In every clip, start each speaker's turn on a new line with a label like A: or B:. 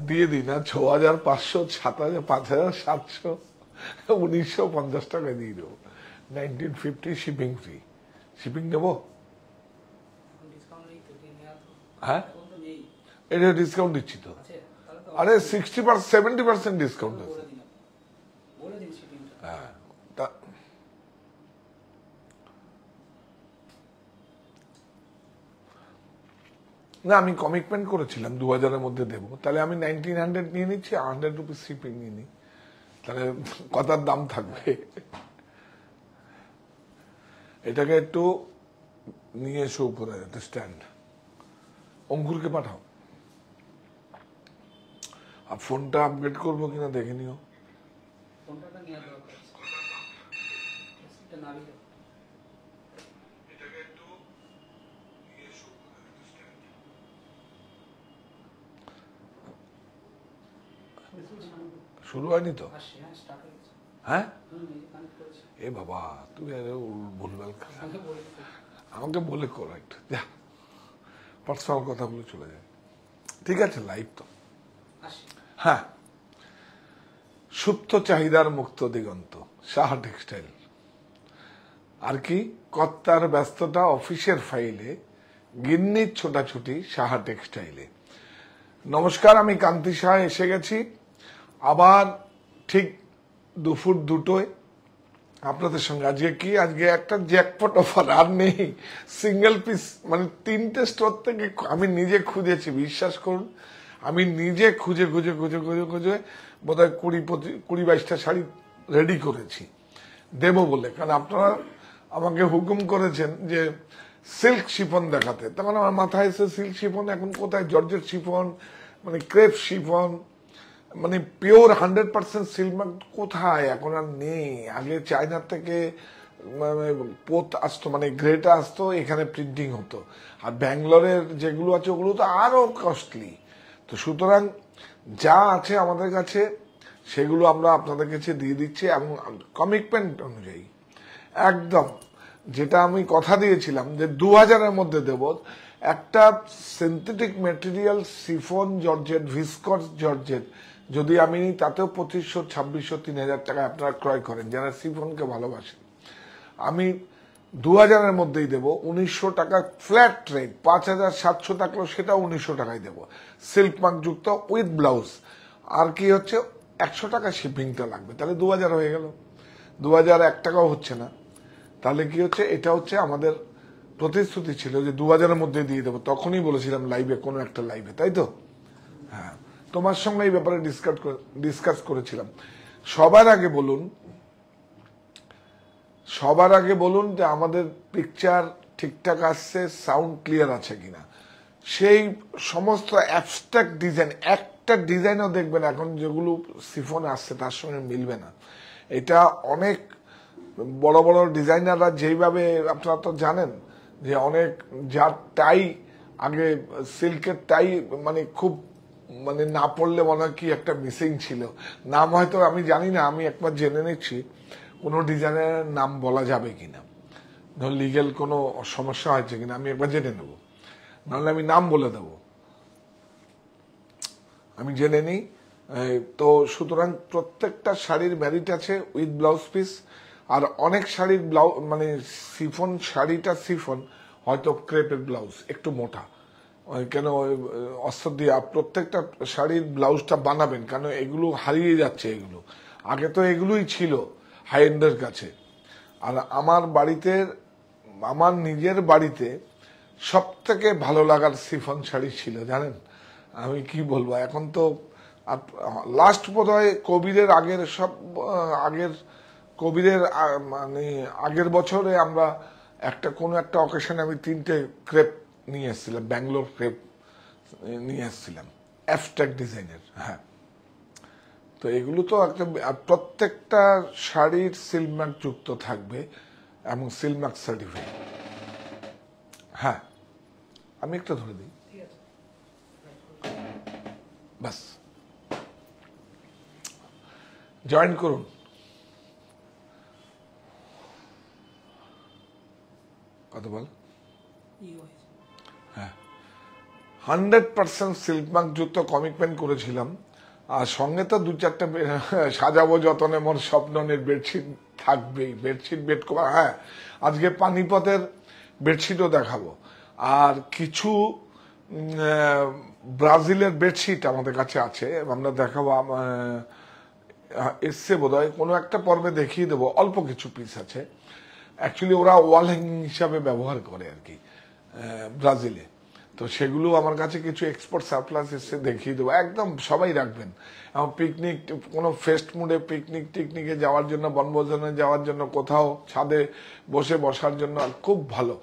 A: দিয়ে দিই না, 6,500, 7,000, 5,700, 1,950 টাকা দিয়ে দেবো। 1950 শিপিং ফ্রি। শিপিং দেবো? হ্যাঁ, এটা ডিসকাউন্ট দিচ্ছি তো। আরে 70% ডিসকাউন্ট আছে। হ্যাঁ, না আমি কমিটমেন্ট করেছিলাম 2,000-এর মধ্যে দেবো, তাহলে আমি 1,900 নিয়ে নিচ্ছি, 100 রুপিস শিপিং নিয়ে নিই, তাহলে কথার দাম থাকবে। এটাকে একটু নিয়ে এসো উপরে স্ট্যান্ড, অঙ্কুরকে পাঠাও। আর ফোনটা আপগ্রেড করবো কিনা দেখে নিও। শুরু হয়নি তো? হ্যাঁ, এ বাবা তুমি ভুলভাল আমাকে বলে করো একটু, যা পার্সোনাল কথাগুলো চলে যায়। ঠিক আছে, লাইভ তো। হ্যাঁ, সুপ্ত চাহিদার মুক্ত দিগন্ত, সাহা টেক্সটাইল। আর কি, কর্তার ব্যস্ততা অফিসের ফাইলে, গিন্নির ছোটাছুটি সাহা টেক্সটাইলে। নমস্কার, আমি কান্তি সাহা এসে গেছি আবার ঠিক দুপুর 2টোয় আপনাদের সঙ্গে। আজকে কি, আজকে একটা জ্যাকপট অফার, আর নেই সিঙ্গেল পিস, মানে 3টে স্টোর থেকে আমি নিজে খুঁজেছি, বিশ্বাস করুন, আমি নিজে খুঁজে খুঁজে খুঁজে খুঁজে খুঁজে বোধহয় 20-22টা শাড়ি রেডি করেছি দেব বলে। কারণ আপনারা আমাকে হুকুম করেছেন যে সিল্ক শিফন দেখাতে, তখন আমার মাথায় এসে সিল্ক শিফন এখন কোথায়, জর্জেট শিফন, মানে ক্রেপ শিফন, মানে পিওর 100% সিল্ক কোথায়, এখন আর নেই। আগে চায়নার থেকে পোত আসতো, মানে গ্রেটা আসতো, এখানে প্রিন্টিং হতো। আর ব্যাঙ্গালোরের যেগুলো আছে ওগুলো তো আরো কস্টলি। তো সুতরাং যা আছে আমাদের কাছে সেগুলো আমরা আপনাদের কাছে দিয়ে দিচ্ছি, এবং কমিটমেন্ট অনুযায়ী একদম, যেটা আমি কথা দিয়েছিলাম যে 2,000-এর মধ্যে দেব, একটা synthetic material chiffon georgette, viscose georgette যদি আমি নিই, তাতেও 2,500, 2,600, 3,000 টাকায় আপনারা ক্রয় করেন যারা সিফনকে ভালোবাসেন। আমি 2,000-এর মধ্যেই দেব, 1,900 টাকা ফ্ল্যাট রেট। 5,700 থাকলেও সেটা 1,900 টাকায় দেবো, সিল্ক মার্ক যুক্ত উইথ ব্লাউজ। আর কি হচ্ছে, 100 টাকা শিপিংটা লাগবে, তাহলে 2,000 হয়ে গেল। 2,001 টাকাও হচ্ছে না, তাহলে কি হচ্ছে, এটা হচ্ছে আমাদের প্রতিশ্রুতি ছিল যে 2,000-এর মধ্যে দিয়ে দেবো, তখনই বলেছিলাম লাইভে, কোনো একটা লাইভে, তাই তো? হ্যাঁ, তোমার সঙ্গে এই ব্যাপারে ডিসকাস করেছিলাম। সবার আগে বলুন যে আমাদের পিকচার ঠিকঠাক আসছে, সাউন্ড ক্লিয়ার আছে কিনা। সেই সমস্ত অ্যাবস্ট্রাক্ট ডিজাইন, একটা ডিজাইনও দেখবেন এখন যেগুলো সিফন আসছে তার সঙ্গে মিলবে না। এটা অনেক বড় বড় ডিজাইনাররা যেইভাবে, আপনারা তো জানেন যে অনেক, যার টাই আগে সিল্কের টাই মানে খুব, মানে না পড়লে মনে হয় কি একটা মিসিং ছিল। নাম হয়তো আমি জানি না, আমি একবার জেনে নিচ্ছি কোনো ডিজাইনারের নাম বলা যাবে কিনা, ধর লিগেল কোনো সমস্যা হয়েছে কিনা, আমি একবার জেনে নেব, নাহলে আমি নাম বলে দেব, আমি জেনে নিই। তো সুতরাং প্রত্যেকটা শাড়ির মেরিট আছে উইথ ব্লাউজ পিস। আর অনেক শাড়ির ব্লাউজ, মানে সিফন শাড়িটা সিফন, হয়তো ক্রেপের ব্লাউজ একটু মোটা, কেন অস্ত্র দিয়ে প্রত্যেকটা শাড়ির ব্লাউজটা বানাবেন, কেন এগুলো হারিয়ে যাচ্ছে। এগুলো আগে তো এগুলোই ছিল হাই এন্ডের কাছে। আর আমার নিজের বাড়িতে সব থেকে ভালো লাগার সিফন শাড়ি ছিল, জানেন আমি কি বলবো, এখন তো লাস্ট বোধহয় মানে আগের বছরে আমরা কোনো একটা অকেশনে আমি 3টে ক্রেপ নিয়ে এসেছিলাম, ব্যাঙ্গালোর ক্রেপ নিয়ে এসেছিলাম, অ্যাবস্ট্রাক্ট ডিজাইনের। হ্যাঁ, তো এগুলো তো একটা, প্রত্যেকটা শাড়ির সিল্ক মার্ক যুক্ত থাকবে এবং সিল্ক মার্ক সার্টিফাইড। হ্যাঁ, আমি একটা ধরে দিই, বাস জয়েন করুন। কত বল? হ্যাঁ, 100% সিল্ক মার্ক যুক্ত কমিটমেন্ট করেছিলাম। আর সঙ্গে তো 2-4টা সাজাবো যতনে মোর স্বপ্নের বেডশিট থাকবেই, বেডশিট বেড কভার। হ্যাঁ, আজকে পানিপথের বেডশিটও দেখাবো। আর কিছু ব্রাজিলের বেডশিট আমাদের কাছে আছে, আমরা দেখাবো। এসছে বোধহয় কোনো একটা পর্বে দেখিয়ে দেবো, অল্প কিছু পিস আছে। অ্যাকচুয়ালি ওরা ওয়াল হ্যাঙ্গিং হিসাবে ব্যবহার করে আর কি ব্রাজিলে। তো সেগুলো আমার কাছে কিছু এক্সপোর্ট সারপ্লাস এসে দেখিয়ে দেবো, একদম সবাই রাখবেন। এবং পিকনিক, কোনো ফেস্ট মুডে পিকনিক টিকনিকে যাওয়ার জন্য, বনভোজনে যাওয়ার জন্য, কোথাও ছাদে বসে বসার জন্য খুব ভালো।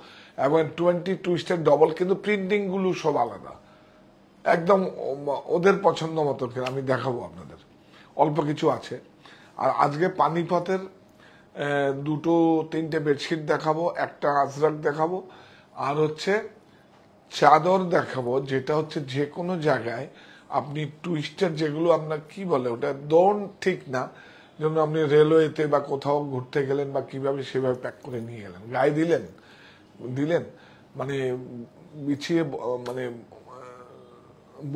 A: এবং 20 টুইস্টের ডবল, কিন্তু প্রিন্টিং গুলো সব আলাদা, একদম ওদের পছন্দ মতো। আমি দেখাবো আপনাদের, অল্প কিছু আছে। আর আজকে পানিপথের 2-3টে বেডশিট দেখাবো, একটা আজরাক দেখাবো, আর হচ্ছে চাদর দেখাবো, যেটা হচ্ছে যে কোনো জায়গায় আপনি টুইস্টার, যেগুলো আপনার কি বলে ওটা, দৌড় ঠিক না, জন্য আপনি রেলওয়েতে বা কোথাও ঘুরতে গেলেন বা কিভাবে সেভাবে প্যাক করে নিয়ে গেলেন, গায়ে দিলেন মানে বিছিয়ে মানে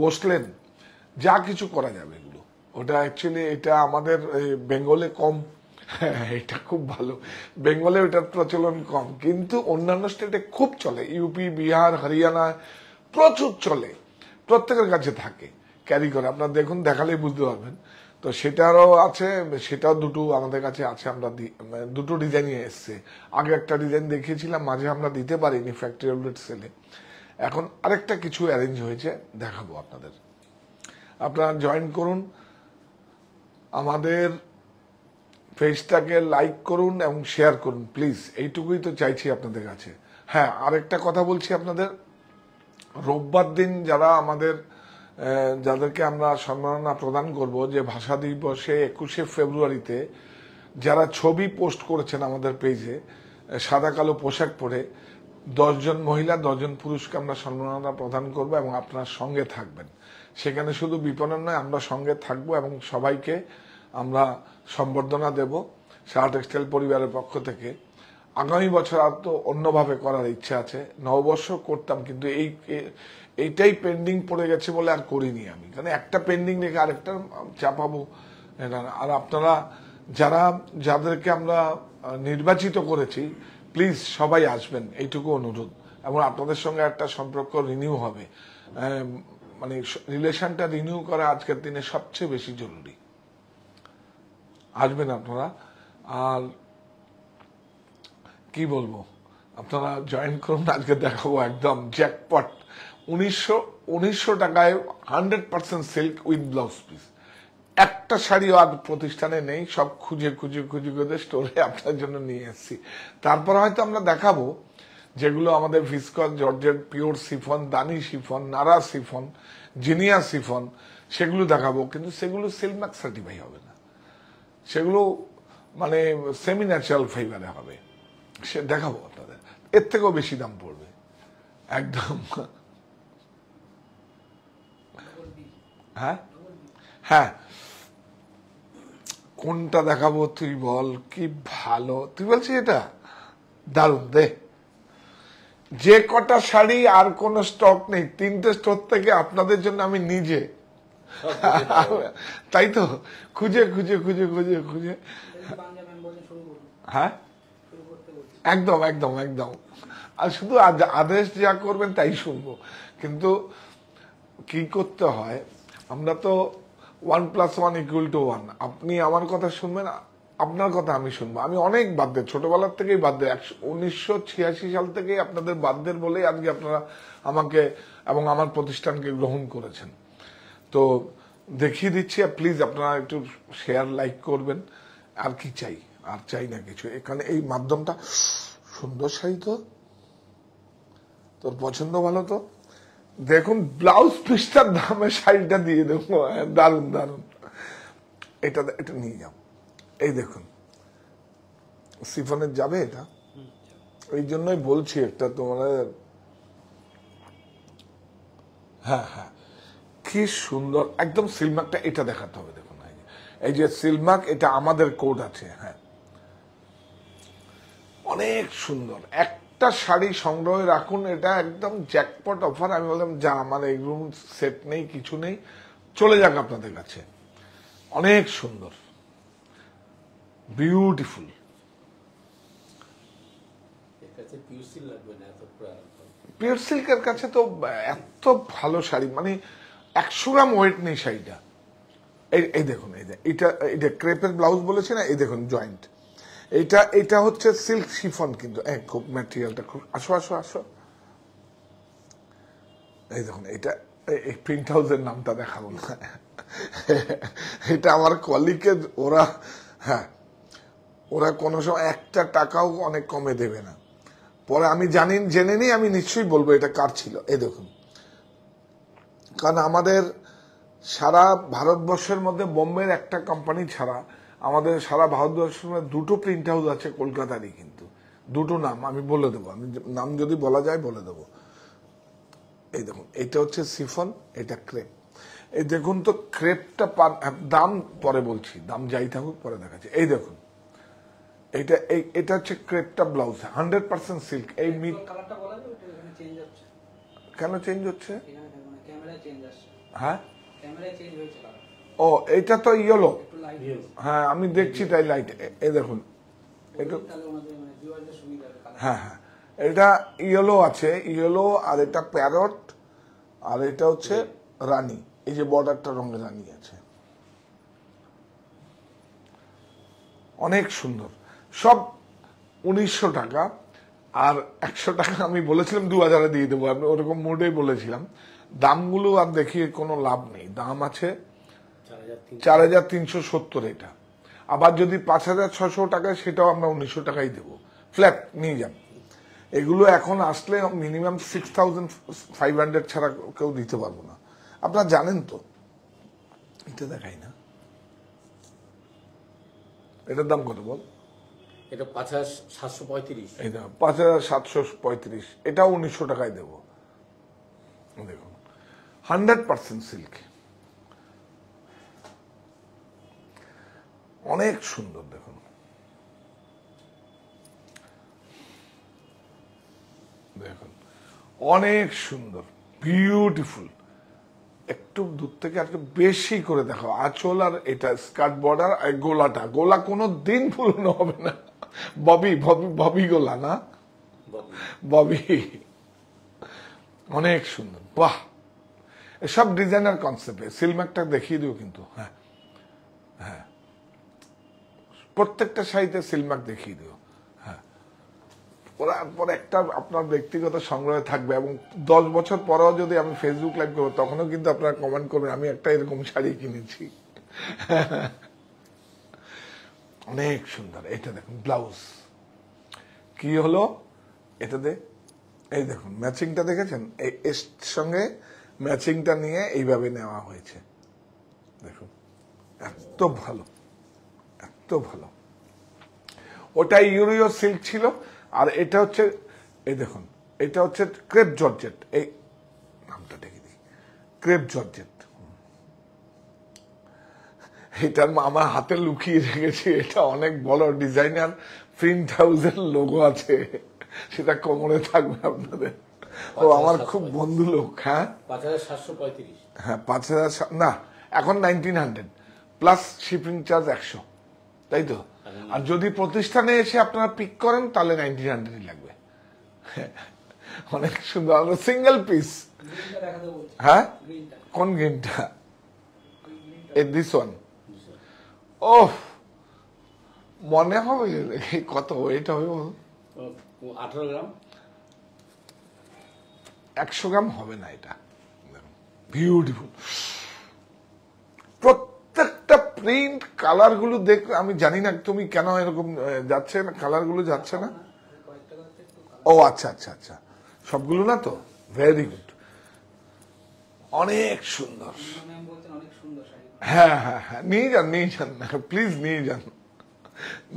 A: বসলেন, যা কিছু করা যাবে এগুলো। ওটা অ্যাকচুয়ালি এটা আমাদের বেঙ্গলে কম, এটা খুব ভালো। বেঙ্গলে ওটার প্রচলন কম, কিন্তু অন্যান্য স্টেটে খুব চলে। ইউপি, বিহার, হরিয়ানা প্রচুর চলে, প্রত্যেকের কাছে থাকে ক্যারি করে। আপনার দেখুন, দেখালেই বুঝতে পারবেন। তো সেটারও আছে, সেটাও দুটো আমাদের কাছে আছে। আমরা দুটো ডিজাইনই এসছে। আগে একটা ডিজাইন দেখিয়েছিলাম, মাঝে আমরা দিতে পারিনি ফ্যাক্টরি আউটলেট সেলে। এখন আরেকটা কিছু অ্যারেঞ্জ হয়েছে, দেখাবো আপনাদের। আপনারা জয়েন করুন, আমাদের পেজটাকে লাইক করুন এবং শেয়ার করুন প্লিজ, এইটুকুই তো চাইছি আপনাদের কাছে। হ্যাঁ, আরেকটা কথা বলছি আপনাদের, রোববার দিন যারা আমাদের যাদেরকে আমরা সম্মাননা প্রদান করব, যে ভাষা দিবসে 21শে ফেব্রুয়ারিতে যারা ছবি পোস্ট করেছেন আমাদের পেজে সাদা কালো পোশাক পরে, 10 জন মহিলা 10 জন পুরুষকে আমরা সম্মাননা প্রদান করব এবং আপনার সঙ্গে থাকবেন। সেখানে শুধু বিপণন নয়, আমরা সঙ্গে থাকবো এবং সবাইকে আমরা সম্বর্ধনা দেব সাহা টেক্সটাইল পরিবারের পক্ষ থেকে। আগামী বছর আর তো অন্যভাবে করার ইচ্ছা আছে। নববর্ষ করতাম, কিন্তু এইটাই পেন্ডিং পড়ে গেছে বলে আর করিনি আমি, কারণ একটা পেন্ডিং রেখে আরেকটা চাপাবো। আর আপনারা যাদেরকে আমরা নির্বাচিত করেছি, প্লিজ সবাই আসবেন, এইটুকু অনুরোধ। এবং আপনাদের সঙ্গে একটা সম্পর্ক রিনিউ হবে, মানে রিলেশনটা রিনিউ করা আজকের দিনে সবচেয়ে বেশি জরুরি। আসবেন আপনারা। আর কি বলবো, আপনারা জয়েন করুন। আজকে দেখাবো একদম জ্যাকপট, 1900 টাকায় 100% সিল্ক উইথ ব্লাউজ পিস। একটা শাড়িও আর প্রতিষ্ঠানে নেই, সব খুঁজে স্টোরে আপনার জন্য নিয়ে এসেছি। তারপর হয়তো আমরা দেখাবো যেগুলো আমাদের ভিসকস, জর্জেট, পিওর সিফন, দানি সিফন, নারা সিফন, জিনিয়া সিফন, সেগুলো দেখাবো। কিন্তু সেগুলো সিল্ক মার্ক সার্টিফাই হবে না, সেগুলো মানে সেমি ন্যাচারাল ফাইবারে হবে। সে দেখাবো আপনাদের, এর থেকেও বেশি দাম পড়বে একদম। হ্যাঁ হ্যাঁ, কোনটা দেখাবো তুই বল? কি ভালো তুই বলছিস, এটা দারুণ। দে, যে কটা শাড়ি আর কোন স্টক নেই, 3টে স্টোর থেকে আপনাদের জন্য আমি নিজে, তাই তো খুঁজে হ্যাঁ, একদম একদম একদম। আর শুধু আদেশ যা করবেন তাই শুনবো। কিন্তু কি করতে হয়, আমরা তো 1+1=1। আপনি আমার কথা শুনবেন, আপনার কথা আমি শুনবো। আমি অনেক বাদ্যের, ছোটবেলার থেকেই বাদ্যের, 1986 সাল থেকেই আপনাদের বাদ্যের বলেই আজকে আপনারা আমাকে এবং আমার প্রতিষ্ঠানকে গ্রহণ করেছেন। তো দেখিয়ে দিচ্ছি, প্লিজ আপনারা একটু শেয়ার লাইক করবেন। আর কি চাই, আর চাই না কিছু। এখানে এই মাধ্যমটা সুন্দর শাড়ি, তো তোর পছন্দ ভালো তো। দেখুন, ব্লাউজ পিসটার দামে শাড়িটা দিয়ে দেবো, দারুণ দারুণ। এটা নিয়ে যাও, এই দেখুন সিফনের যাবে এটা, এই জন্যই বলছি একটা তোমাদের। হ্যাঁ হ্যাঁ, কি সুন্দর একদম সিলমার্কটা, এটা দেখাতে হবে। দেখুন এই যে সিলমার্ক, এটা আমাদের কোড আছে। হ্যাঁ, অনেক সুন্দর, একটা শাড়ি সংগ্রহে রাখুন, এটা একদম জ্যাকপট অফার। আমি বললাম যা আমার এই রুম সেট নেই, কিছু নেই, চলে যাক আপনাদের কাছে। অনেক সুন্দর, বিউটিফুল। পিওর সিল্কের কাছে তো এত ভালো শাড়ি, মানে 100 গ্রাম ওয়েট নেই শাড়িটা। এই দেখুন, এটা ক্রেপের ব্লাউজ বলেছে না, এই দেখুন জয়েন্ট। এটা হচ্ছে সিল্ক শিফন, কিন্তু খুব ম্যাটেরিয়ালটা খুব। আসো আসো আসো, এই দেখুন এটা, এই প্রিন্ট হাউসের নামটা দেখাবো না, এটা আমার কলিগের। হ্যাঁ, ওরা কোনো সময় একটা টাকাও অনেক কমে দেবে না। পরে আমি জেনে নিই, আমি নিশ্চয়ই বলবো এটা কার ছিল। এই দেখুন, কারণ আমাদের সারা ভারতবর্ষের মধ্যে বোম্বের একটা কোম্পানি ছাড়া আমাদের সারা ভারতবর্ষের মধ্যে 2টো প্রিন্ট হাউস আছে কলকাতারই, কিন্তু 2টো নাম আমি বলে দেবো, আমি নাম যদি বলা যায় বলে দেবো। এই দেখুন, এটা হচ্ছে সিফন, এটা ক্রেপ। এই দেখুন তো ক্রেপটা, দাম পরে বলছি, দাম যাই থাকুক পরে দেখাচ্ছি। এই দেখুন, এটা হচ্ছে ক্রেপটা ব্লাউজ, 100% সিল্ক। এই মিড কেন চেঞ্জ হচ্ছে? হ্যাঁ, ও এটা তো ইয়েলো। হ্যাঁ আমি দেখছি তাই, লাইট। এই দেখুন, হ্যাঁ হ্যাঁ, এটা ইয়েলো আছে, ইয়েলো, আর এটা প্যারট, আর এটা হচ্ছে রানী। এই যে বর্ডারটা রঙের রানী আছে, অনেক সুন্দর। সব 1900 টাকা, আর 100 টাকা আমি বলেছিলাম 2000-এ দিয়ে দেবো, আমি ওরকম মোডেই বলেছিলাম। দামগুলো আর দেখিয়ে কোনো লাভ নেই, দাম আছে 4370 এটা। আবার যদি 5600 টাকায়, সেটাও আমরা 1900 টাকাই দেবো, ফ্ল্যাট নিয়ে যান। এগুলো এখন আসলে মিনিমাম 6500 ছাড়া কেউ দিতে পারবো না, আপনারা জানেন তো। এটা দেখাই না, এটার দাম কত বল?
B: এটা 5735।
A: এই দেখো 5735, এটাও 1900 টাকায় দেবো। দেখুন 100% সিল্ক, অনেক সুন্দর। দেখুন দেখুন, অনেক সুন্দর, বিউটিফুল। একটু দূর থেকে একটু বেশি করে দেখো, আঁচল আর এটা স্কার্ট বর্ডার, আর গোলা কোনো দিন পুরনো হবে না। ববি গোলা না, ববি, অনেক সুন্দর। বাহ, এসব ডিজাইনার কনসেপ্টে সিলমাকটা দেখিয়ে দিও কিন্তু। হ্যাঁ হ্যাঁ, প্রত্যেকটা শাড়িতে সিলমাক দেখিয়ে দিও। হ্যাঁ, পরে একটা আপনার ব্যক্তিগত সংগ্রহে থাকবে, এবং 10 বছর পরেও যদি আমি ফেসবুক লাইভ করবো, তখনও কিন্তু আপনারা কমেন্ট করবেন আমি একটা এরকম শাড়ি কিনেছি। অনেক সুন্দর। এটা দেখুন ব্লাউজ কি হলো এটাতে, এই দেখুন ম্যাচিংটা দেখেছেন, এর সঙ্গে ম্যাচিংটা নিয়ে এইভাবে নেওয়া হয়েছে। দেখুন এত ভালো, এত ভালো। ওটা ইউরিও সিল্ক ছিল, আর এটা হচ্ছে, এই দেখুন এটা হচ্ছে ক্রেপ জর্জেট। এই নামটা দেখে দিই, ক্রেপ জর্জেট। এটার আমার হাতে লুকিয়ে রেখেছি, এটা অনেক বড় ডিজাইনার প্রিন্ট হাউসের লোগো আছে, সেটা কোমরে থাকবে আপনাদের। ও আমার খুব বন্ধু লোক। হ্যাঁ
B: 5735।
A: হ্যাঁ 5000 না, এখন 1900 প্লাস শিপিং চার্জ 100, তাই তো? আর যদি প্রতিষ্ঠানে এসে আপনারা পিক করেন তাহলে 1900 লাগবে। অনেক সুন্দর, সিঙ্গেল পিস। হ্যাঁ, কোন গ্রিনটা? This one. ও মনে হবে কত ওয়েট হবে?
B: 18 গ্রাম।
A: 100 গ্রাম হবে না এটা। বিউটিফুল, প্রত্যেকটা প্রিন্ট কালার গুলো দেখ। আমি জানি না তুমি কেন এরকম যাচ্ছে না, কালার গুলো যাচ্ছে না। ও আচ্ছা আচ্ছা আচ্ছা, সবগুলো না তো, ভেরি গুড, অনেক সুন্দর। হ্যাঁ হ্যাঁ হ্যাঁ, নিয়ে যান প্লিজ,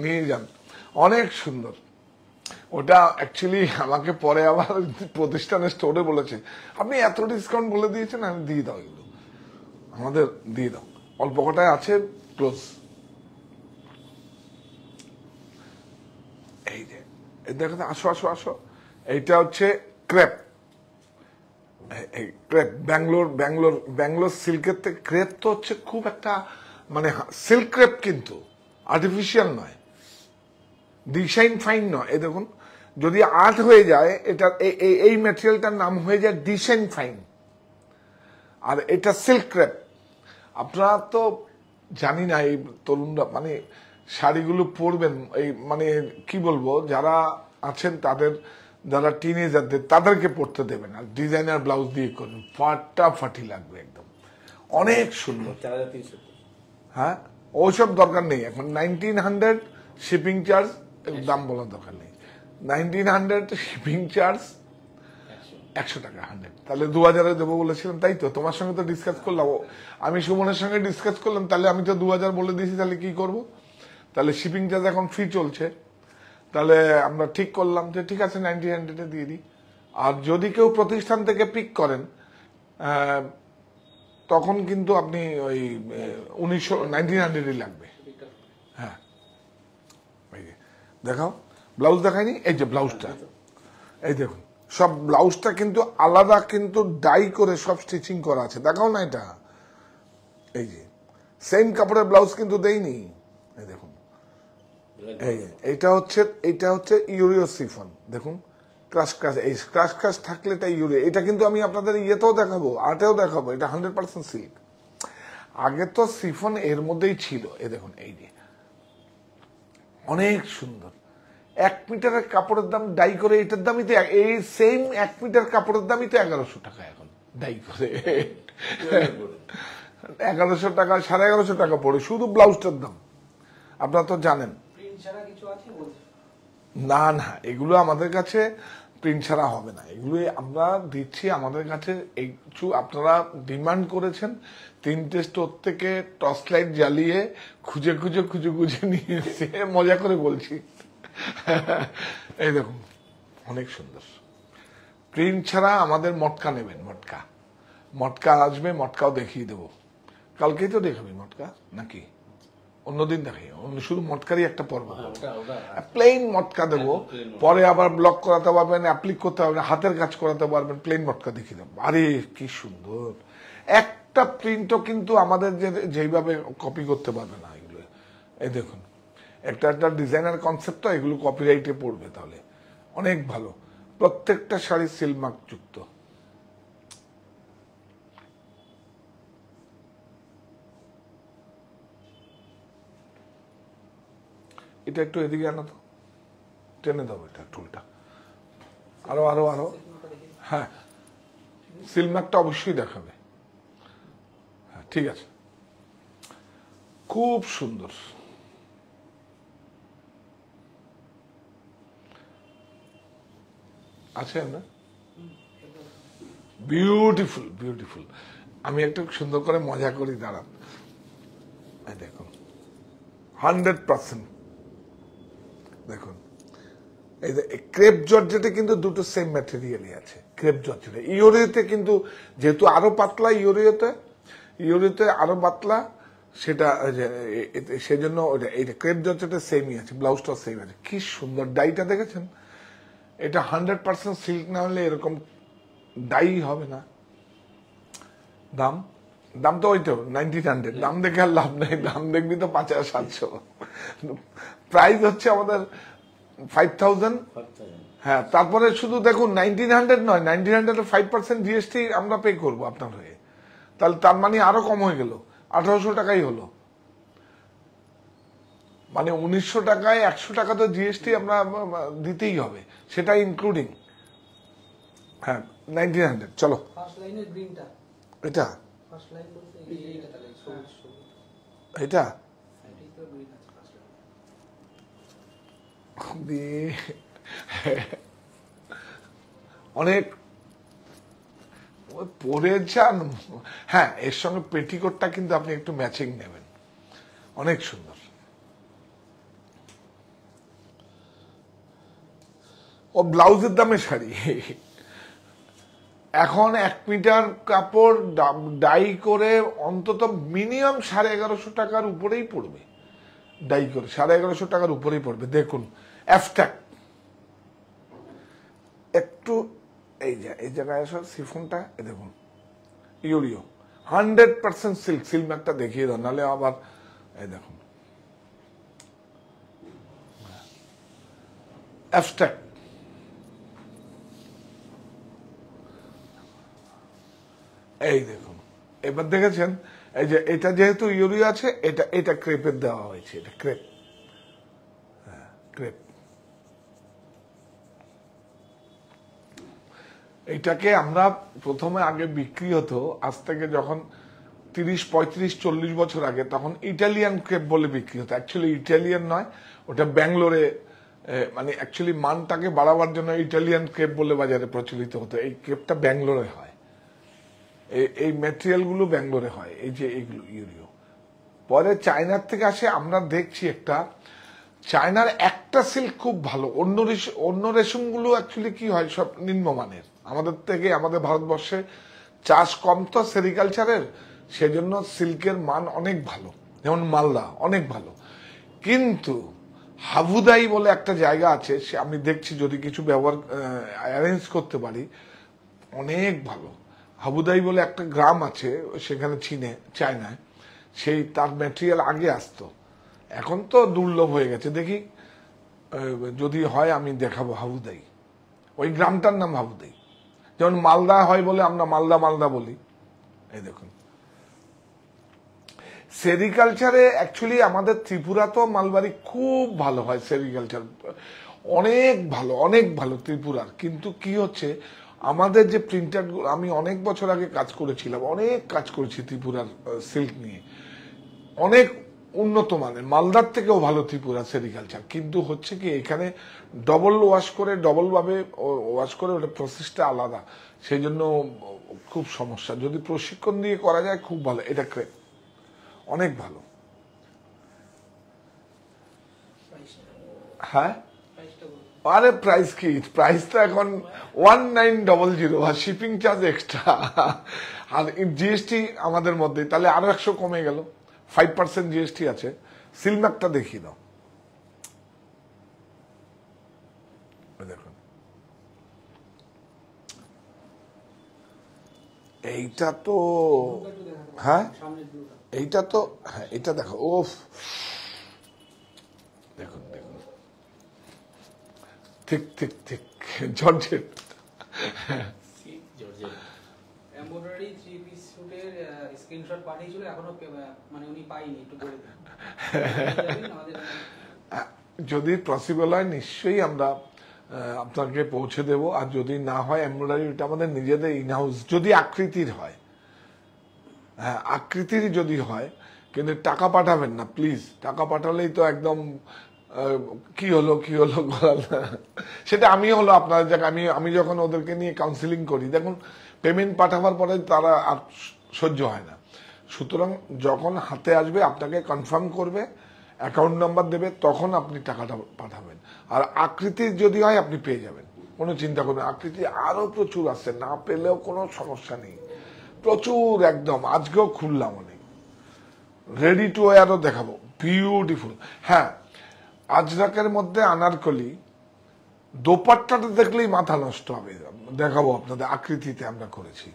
A: নিয়ে যান, অনেক সুন্দর। ওটা অ্যাকচুয়ালি আমাকে পরে আবার প্রতিষ্ঠানের স্টোরে বলেছে, আপনি এত ডিসকাউন্ট বলে দিয়েছেন, আমি দিয়ে দাও, এগুলো আমাদের দিয়ে দাও, অল্প কটায় আছে, ক্লোজ। এই যে দেখো, আসো আসো আসো, এইটা হচ্ছে ক্রেপ, ক্রেপ ব্যাঙ্গালোর সিল্কের থেকে ক্রেপ তো হচ্ছে খুব একটা মানে সিল্ক ক্রেপ, কিন্তু আর্টিফিশিয়াল নয়, ডিজাইন ফাইন নয়। এই দেখুন, যদি আর্ট হয়ে যায় এটা, এই ম্যাটেরিয়ালটার নাম হয়ে যায় ডিজাইন ফাইন, আর এটা সিল্ক ক্রেপ। আপনারা তো জানি না, এই তরুণরা মানে শাড়িগুলো পরবেন, এই মানে কি বলবো, যারা আছেন তাদের, যারা টিনেজারদের, তাদেরকে পড়তে দেবেন, আর ডিজাইনার ব্লাউজ দিয়ে করবেন, ফাটাফাটি লাগবে একদম, অনেক সুন্দর।
B: 4300।
A: হ্যাঁ, ওইসব দরকার নেই এখন। 1900 শিপিং চার্জ, দাম বলার দরকার নেই। 1900 শিপিং চার্জ, 100 টাকা 100, তাহলে 2000-এ দেবো বলেছিলাম, তাই তো? তোমার সঙ্গে তো ডিসকাস করলাম, আমি সুমনের সঙ্গে ডিসকাস করলাম, তাহলে আমি তো 2000 বলে দিয়েছি, তাহলে কি করব? তাহলে শিপিং চার্জ এখন ফ্রি চলছে, তাহলে আমরা ঠিক করলাম যে ঠিক আছে 1900-এ দিয়ে দিই। আর যদি কেউ প্রতিষ্ঠান থেকে পিক করেন তখন কিন্তু আপনি ওই 1900-1900-ই লাগবে। হ্যাঁ, দেখাও, ব্লাউজ দেখায়নি, এই যে ব্লাউজটা, এই দেখুন, সব ব্লাউজটা কিন্তু আলাদা, কিন্তু ডাই করে সব স্টিচিং করা আছে, দেখাও না এটা, এই যে সেম কাপড়ের ব্লাউজ কিন্তু দেইনি, এই দেখুন, এইটা হচ্ছে ইউরিও সিফন, দেখুন ক্রাশ ক্রাশ, এই ক্রাশ ক্রাশ থাকলে এটা ইউরিও। এটা কিন্তু আমি আপনাদের ইয়েতেও দেখাবো, আর্টেও দেখাবো, এটা 100% সিল্ক। আগে তো সিফন এর মধ্যেই ছিল, এই দেখুন, এই যে অনেক সুন্দর। 1 মিটারের কাপড়ের দাম ডাই করে, এটার দামই তো, এই সেম 1 মিটার কাপড়ের দামই তো 1100 টাকা এখন ডাই করে। 1100 টাকা, 1150 টাকা পড়ে শুধু ব্লাউজটার দাম, আপনারা তো জানেন। না না, এগুলো আমাদের কাছে প্রিন্ট ছাড়া হবে না, এগুলো আমরা দিচ্ছি আমাদের কাছে। কিছু আপনারা ডিমান্ড করেছেন, 3টে স্টোর থেকে টর্চ লাইট জ্বালিয়ে খুঁজে খুঁজে খুঁজে খুঁজে নিয়ে এসে, মজা করে বলছি। এই দেখুন, অনেক সুন্দর। প্রিন্ট ছাড়া আমাদের মটকা নেবেন, মটকা আসবে, মটকাও দেখিয়ে দেবো। কালকেই তো দেখাবি মটকা, নাকি অন্যদিন দেখাই? শুধু মটকারই একটা পর্ব, প্লেন মটকা দেবো, পরে আবার ব্লক করাতে পারবেন, অ্যাপ্লিক করতে পারবেন, হাতের কাজ করাতে পারবেন, প্লেন মটকা দেখিয়ে দেবো। আরে কি সুন্দর, একটা প্রিন্টও কিন্তু আমাদের যেইভাবে কপি করতে পারবে না এগুলো। এই দেখুন, একটা ডিজাইনার কনসেপ্ট, তো এগুলো কপিরাইটে পড়বে, তাহলে অনেক ভালো। প্রত্যেকটা শাড়ি সিল মার্ক যুক্ত। এটা একটু এদিকে আনো তো, টেনে দাও এটা টুলটা, আরো আরো আরো। হ্যাঁ, সিল মার্কটা অবশ্যই দেখাবে। হ্যাঁ, ঠিক আছে, খুব সুন্দর। আছে না, বিউটিফুল বিউটিফুল। আমি একটু সুন্দর করে মজা করি, দাঁড়ান, দেখুন 100%। দেখুন, এই যে ক্রেপ জর্জেটে কিন্তু দুটো সেম ম্যাটেরিয়ালই আছে, ক্রেপ জর্জেটে। ইউরিওতে কিন্তু যেহেতু আরো পাতলা, ইউরিওতে আরো পাতলা, সেটা সেজন্য এইটা ক্রেপ জর্জেটে সেমই আছে, ব্লাউজটাও সেম আছে। কি সুন্দর ডাইটা দেখেছেন? এটা 100% সিল্ক না হলে এরকম ডাই হবে না। দাম তো ওই তো 1900, দাম দেখে আর লাভ নেই, দাম দেখবি তো 5700। প্রাইস হচ্ছে আমাদের 5000। হ্যাঁ, তারপরে শুধু দেখুন 1900 নয়, 1900 5% জিএসটি আমরা পে করবো আপনার হয়ে, তাহলে তার মানে আরো কম হয়ে গেল, 1800 টাকাই হলো। মানে 1900 টাকায় 100 টাকা তো জিএসটি আমরা দিতেই হবে, সেটা ইনক্লুডিং। হ্যাঁ, 1900। চলো, এটা এটা অনেক পরে যান। হ্যাঁ, এর সঙ্গে পেটিকোটটা কিন্তু আপনি একটু ম্যাচিং নেবেন, অনেক সুন্দর। ও ব্লাউজের দামে শাড়ি। এখন 1 মিটার কাপড় ডাই করে অন্তত মিনিমাম 1150 টাকার উপরেই পড়বে, ডাই করে 1150 টাকার উপরেই পড়বে। দেখুন, অ্যাফট্যাক একটু এই জায়গায় আসো, সিফনটা দেখুন, ইউরিও 100% সিল্ক। সিল্কটা দেখিয়ে দাও, নাহলে আবার এই দেখুন অ্যাবস্ট্রাক্ট। এই দেখুন, এবার দেখেছেন এই যে এটা যেহেতু ইউরিও আছে, এটা ক্রেপের দেওয়া হয়েছে, এটা ক্রেপ। হ্যাঁ, ক্রেপ। এইটাকে আমরা প্রথমে আগে বিক্রি হতো, আজ থেকে যখন 30, 35, 40 বছর আগে, তখন ইটালিয়ান ক্রেপ বলে বিক্রি হতো। অ্যাকচুয়ালি ইটালিয়ান নয়, ওটা ব্যাঙ্গালোরে, মানে অ্যাকচুয়ালি মানটাকে বাড়াবার জন্য ইটালিয়ান ক্রেপ বলে বাজারে প্রচলিত হতো। এই ক্রেপটা ব্যাঙ্গালোরে হয়, এই ম্যাটেরিয়ালগুলো ব্যাঙ্গালোরে হয়, এই যে এইগুলো ইউরিও। পরে চায়নার থেকে আসে। আমরা দেখছি একটা চায়নার একটা সিল্ক খুব ভালো, অন্য রেশমগুলো অ্যাকচুয়ালি কি হয়, সব নিম্নমানের। আমাদের থেকে, আমাদের ভারতবর্ষে চাষ কম তো সেরিকালচারের, সেজন্য সিল্কের মান অনেক ভালো, যেমন মালদা অনেক ভালো। কিন্তু হাবুদাই বলে একটা জায়গা আছে, সে আমি দেখছি যদি কিছু ব্যবহার অ্যারেঞ্জ করতে পারি, অনেক ভালো। হাবুদাই বলে একটা গ্রাম আছে সেখানে, চায়নায়, সেই তার ম্যাটেরিয়াল আগে আসতো, এখন তো দুর্লভ হয়ে গেছে। দেখি যদি হয় আমি দেখাবো হাবুদাই। ওই গ্রামটার নাম হাবুদাই। যেমন মালদা হয় বলে আমরা মালদা বলি। এই দেখুন, সেরিকালচারে অ্যাকচুয়ালি আমাদের ত্রিপুরা তো মালবাড়ি খুব ভালো হয়, সেরিকালচার অনেক ভালো ত্রিপুরার। কিন্তু কি হচ্ছে, আমাদের যে প্রিন্টার, আমি অনেক বছর আগে কাজ করেছিলাম, অনেক কাজ করেছি ত্রিপুরার সিল্ক নিয়ে, অনেক উন্নত মানের, মালদার থেকেও ভালো ত্রিপুরা সেরিকালচার। কিন্তু হচ্ছে কি, এখানে ডবল ভাবে ওয়াশ করে, ওটা প্রসেসটা আলাদা, সেই জন্য খুব সমস্যা। যদি প্রশিক্ষণ দিয়ে করা যায় খুব ভালো। এটা ক্রেপ অনেক ভালো। হ্যাঁ, আরে প্রাইস কি, প্রাইস তো এখন 1900, আর শিপিং চার্জ এক্সট্রা, আর জিএসটি আমাদের মধ্যে, তাহলে আরো 100 কমে গেল। 5% জিএসটি আছে। সিলমাকটা দেখিয়ে দাও, দেখুন এইটা তো, হ্যাঁ এইটা তো, হ্যাঁ এটা দেখো, ও দেখুন ঠিক জর্জেট।
C: এমব্রয়ডারি 3 পিস স্যুটের স্ক্রিনশট পাঠিয়েছিল, এখনো মানে উনি পাইনি, একটু বলে দিন আমাদের।
A: যদি পসিবল হয় নিশ্চয়ই আমরা আপনাকে পৌঁছে দেব। আর যদি না হয়, এমব্রয়ডারি ওটা আমাদের নিজেদের ইনহাউস, যদি আকৃতির হয়, হ্যাঁ আকৃতির যদি হয়। কিন্তু টাকা পাঠাবেন না প্লিজ, টাকা পাঠালেই তো একদম কি হলো সেটা আমি হলো আপনাদের জায়গায়, আমি যখন ওদেরকে নিয়ে কাউন্সিলিং করি, দেখুন পেমেন্ট পাঠাবার পরে তারা আর সহ্য হয় না। সুতরাং যখন হাতে আসবে, আপনাকে কনফার্ম করবে, অ্যাকাউন্ট নাম্বার দেবে, তখন আপনি টাকাটা পাঠাবেন। আর আকৃতির যদি হয়, আপনি পেয়ে যাবেন, কোনো চিন্তা করবেন। আকৃতি আরো প্রচুর আসছে, না পেলেও কোনো সমস্যা নেই, প্রচুর একদম। আজকেও খুললাম অনেক, রেডি টু ওয়্যারও দেখাবো, বিউটিফুল। হ্যাঁ, আজরাকের মধ্যে আনারকলি, দোপাট্টাটা দেখলেই মাথা নষ্ট হবে। দেখাবো আপনাদের, আকৃতিতে আমরা করেছি,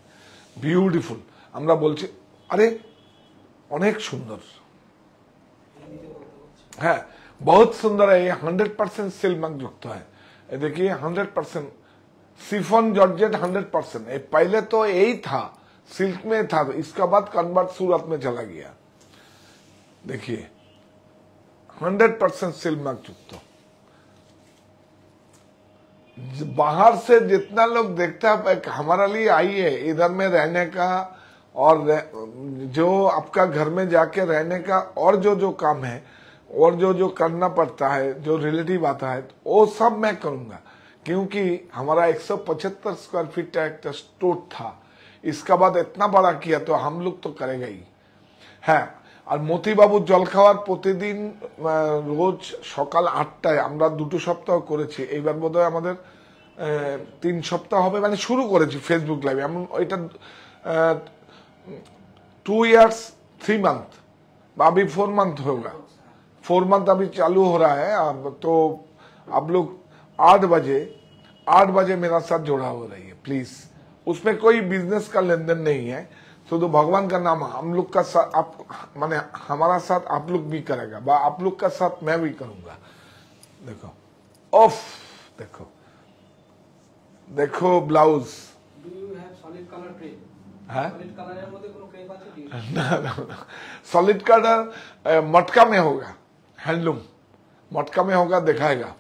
A: বিউটিফুল। আমরা বলছি, আরে অনেক সুন্দর, হ্যাঁ बहुत सुंदर है ये। 100% सिल्क मार्क युक्त है। ये देखिए 100% सिफॉन जॉर्जेट 100%। ये पहले तो यही था, सिल्क में था, इसका बाद कन्वर्ट सूरत में चला गया। देखिए 100% सिल्क मार्क युक्त। बाहर से जितना लोग देखता है, हमारा लिए आई है इधर में रहने का, और जो आपका घर में जाके रहने का, और जो काम है, और जो करना पड़ता है, जो रिलेटिव आता है, वो सब मैं करूंगा। क्योंकि हमारा 175 स्क्वायर फीट का एक स्टोर था, इसका बाद इतना बड़ा किया तो हम लोग तो करेगा ही। হ্যাঁ, আর মতিবাবুর জলখাওয়ার প্রতিদিন রোজ সকাল 8টায় আমরা 2 সপ্তাহ করেছি। এইবার বোধহয় আমাদের 3 সপ্তাহ হবে, মানে শুরু করেছি ফেসবুক লাইভ। এমন এটা 2 years 3 month, अभी 4 month होगा, 4 month अभी चालू हो रहा है। तो आप लोग 8 बजे 8 बजे मेरा साथ जुड़ा हो रही है प्लीज। उसमें कोई बिजनेस का लेन देन नहीं है, तो भगवान का नाम हम लोग का साथ आप माने हमारा साथ आप लोग भी करेगा, बा आप लोग का साथ मैं भी करूंगा। देखो ऑफ, देखो देखो blouse
C: Do you have solid color crepe?
A: হ্যাঁ
C: Solid color এর মধ্যে কোনো crepe আছে কি?
A: ना सॉलिड कलर मटका में होगा, हैंडलूम मटका में होगा, दिखाएगा।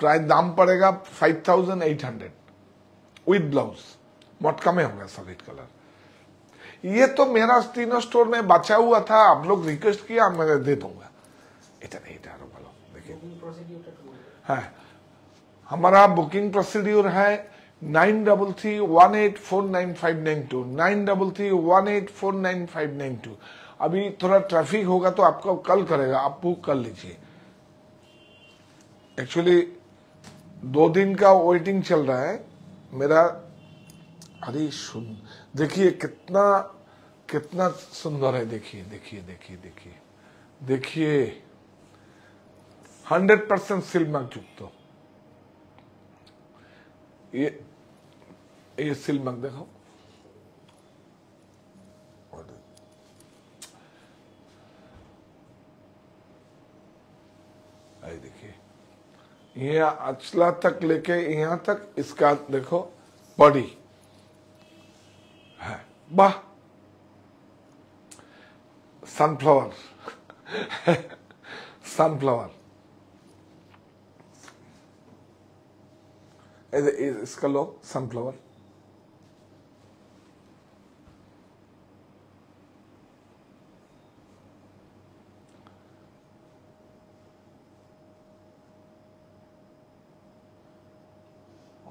A: प्राइस दाम पड़ेगा 5800 विद ब्लाउज, मटका में होगा सॉलिड कलर। ये तो मेरा तीनों स्टोर में बचा हुआ था, आप लोग रिक्वेस्ट किया मैं दे दूंगा। এটা नहीं এটা আরো ভালো देखिए।
C: Booking procedure টা একটু বলুন।
A: है हमारा बुकिंग प्रोसीड्यूर है 9331849592 9331849592। अभी थोड़ा ट्रैफिक होगा तो आपको कल करेगा, आप बुक कर लीजिए। एक्चुअली 2 दिन का वेटिंग चल रहा है मेरा। अरे सुन देखिए कितना कितना सुंदर है, देखिए देखिए देखिए देखिए देखिए 100% सिल्क मार्क युक्त। ये सिल्क मार्क देखो, देखिए ये अचला तक लेके यहां तक इसका देखो बॉडी है, वाह सनफ्लावर सनफ्लावर इसका लो सनफ्लावर।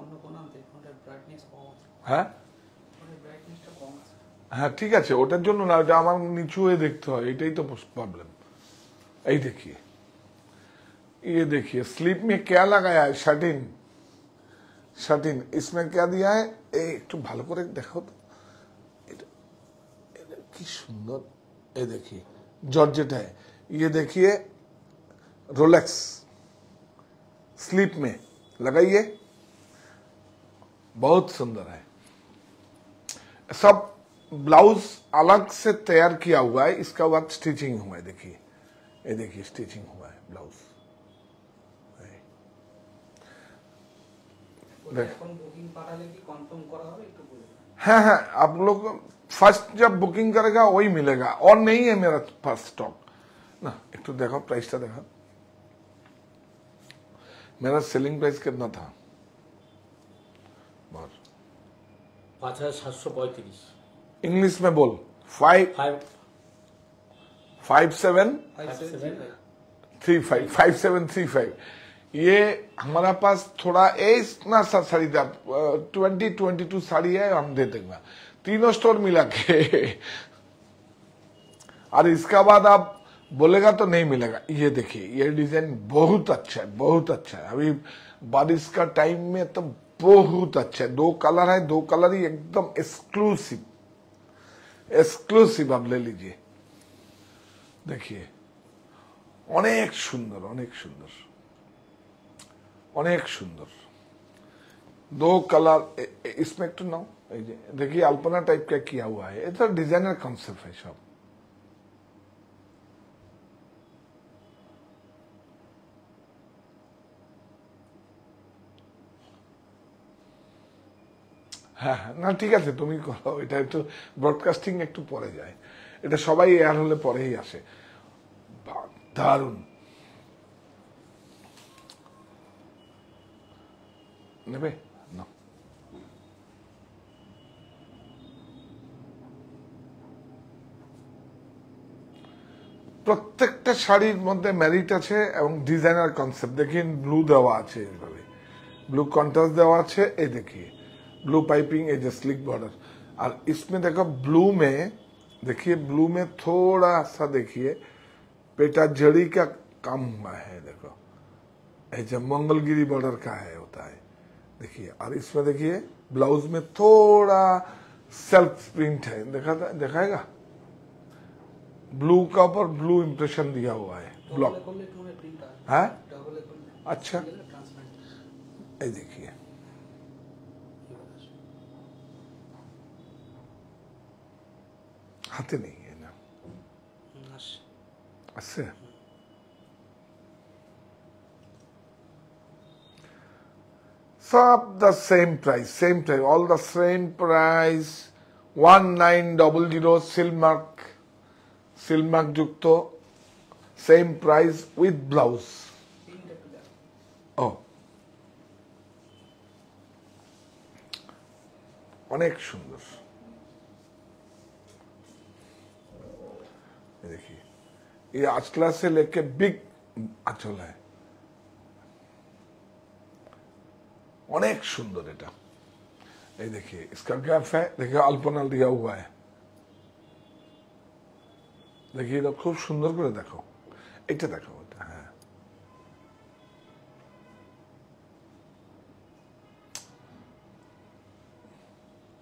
C: অন্য কোনো আনতে ফোনটার ব্রাইটনেস কম আছে।
A: হ্যাঁ
C: ফোনের ব্রাইটনেসটা কম আছে।
A: হ্যাঁ ঠিক আছে, ওটার জন্য না, ওটা আমার নিচু হয়ে देखते হয়, এটাই तो प्रॉब्लम। এই देखिए ये देखिए स्लीप में क्या लगाया है, शर्टिन शर्टिन इसमें क्या दिया है, একটু ভালো করে দেখো তো, এটা কি সুন্দর। ये देखिए जॉर्जेट है, ये देखिए रोलेक्स स्लीप में लगाइए, बहुत सुंदर है। सब ब्लाउज अलग से तैयार किया हुआ है, इसका बाद स्टिचिंग हुआ है। देखिए ये देखिए स्टिचिंग हुआ है ब्लाउज।
C: এখন বুকিং পাঠালে কি কনফার্ম করা হবে একটু বলুন।
A: हाँ हाँ आप लोग फर्स्ट जब बुकिंग करेगा वही मिलेगा, और नहीं है मेरा पास स्टॉक ना। एक तो देखो प्राइस टा देखो, मेरा सेलिंग प्राइस कितना था,
B: 5735।
A: इंग्लिश में बोल 5
B: 5
A: 57
C: 5735
A: 35 5735। ये हमारा पास थोड़ा इतना सा साड़ी था, 2022 साड़ी है, हम दे देंगे तीनों स्टोर मिला के। और इसका बाद आप बोलेगा तो नहीं मिलेगा। ये देखिए ये डिजाइन बहुत अच्छा है, बहुत अच्छा है। अभी बारिश का टाइम में तो बहुत अच्छा है। 2 कलर है, 2 कलर ही एकदम एक्सक्लूसिव एक्सक्लूसिव, आप ले लीजिए। देखिए অনেক সুন্দর অনেক সুন্দর অনেক সুন্দর। 2 कलर इसमें एक तो नाउ देखिए अल्पना टाइप का किया हुआ है, ये तो डिजाइनर कॉन्सेप्ट है सब। হ্যাঁ না ঠিক আছে তুমি করো, এটা একটু ব্রডকাস্টিং একটু পরে যায়, এটা সবাই এয়ার হলে পরেই আসে। দারুণ নেবে না। প্রত্যেকটা শাড়ির মধ্যে মেরিট আছে এবং ডিজাইনার কনসেপ্ট। देखिए ब्लू দেওয়া আছে, এইভাবে ब्लू कॉन्ट्रास्ट देवा আছে। ये देखिए ब्लू पाइपिंग, ये जो स्लिक बॉर्डर। और इसमें देखो ब्लू में, देखिए ब्लू में थोड़ा सा देखिए पेटा जड़ी का काम हुआ है। देखो ये जो मंगलगिरी बॉर्डर का है होता है, देखिए। और इसमें देखिए ब्लाउज में थोड़ा सेल्फ प्रिंट है, दिखाएगा ब्लू का ऊपर ब्लू इंप्रेशन दिया हुआ है ब्लॉक।
C: করলে একটু মনে প্রিন্ট আসবে।
A: हाँ
C: ডাবল করলে
A: अच्छा
C: ট্রান্সপারেন্ট।
A: ये देखिए হাতে নেই না আছে সব the same price all the same price 1900 Silk Mark যুক্ত same price with blouse
C: print একটু দেখো।
A: ও অনেক সুন্দর ये देखिए ये आचला से लेके बिग आंचल है अनेक सुंदर এটা ये देखिए इसका गैप है देखिए अल्पना दिया हुआ है देखिए এটা খুব সুন্দর করে দেখো এটা দেখো এটা হ্যাঁ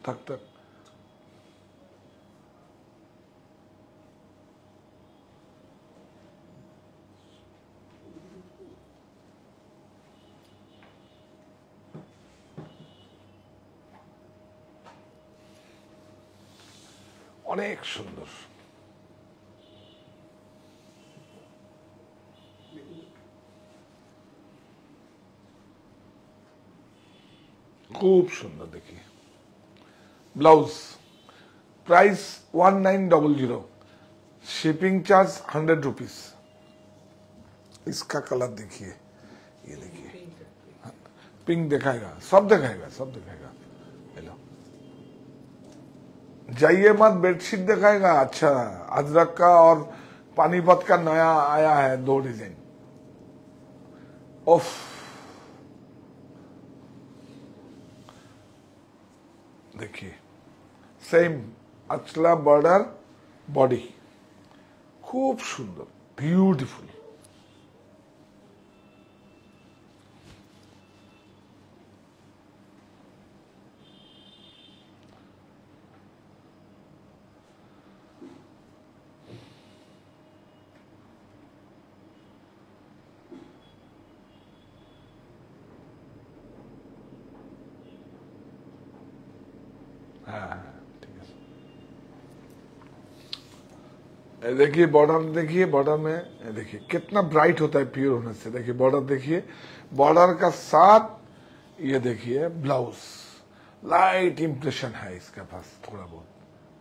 A: থাক থাক অনেক সুন্দর खूब सुंदर देखिए blouse price 1900 shipping charge 100 rupees इसका कलर देखिए ये देखिए पिंक दिखाएगा सब दिखाएगा हेलो जाइए मत बेडशीट दिखाएगा अच्छा अजरक का और पानीपत का नया आया है 2 डिजाइन ओफ देखिए सेम अचला बॉर्डर बॉडी खूब सुंदर ब्यूटीफुल देखिए बॉर्डर में देखिए कितना ब्राइट होता है प्योर होने से देखिए बॉर्डर का साथ ये देखिए ब्लाउज लाइट इंप्रेशन है इसके पास थोड़ा बहुत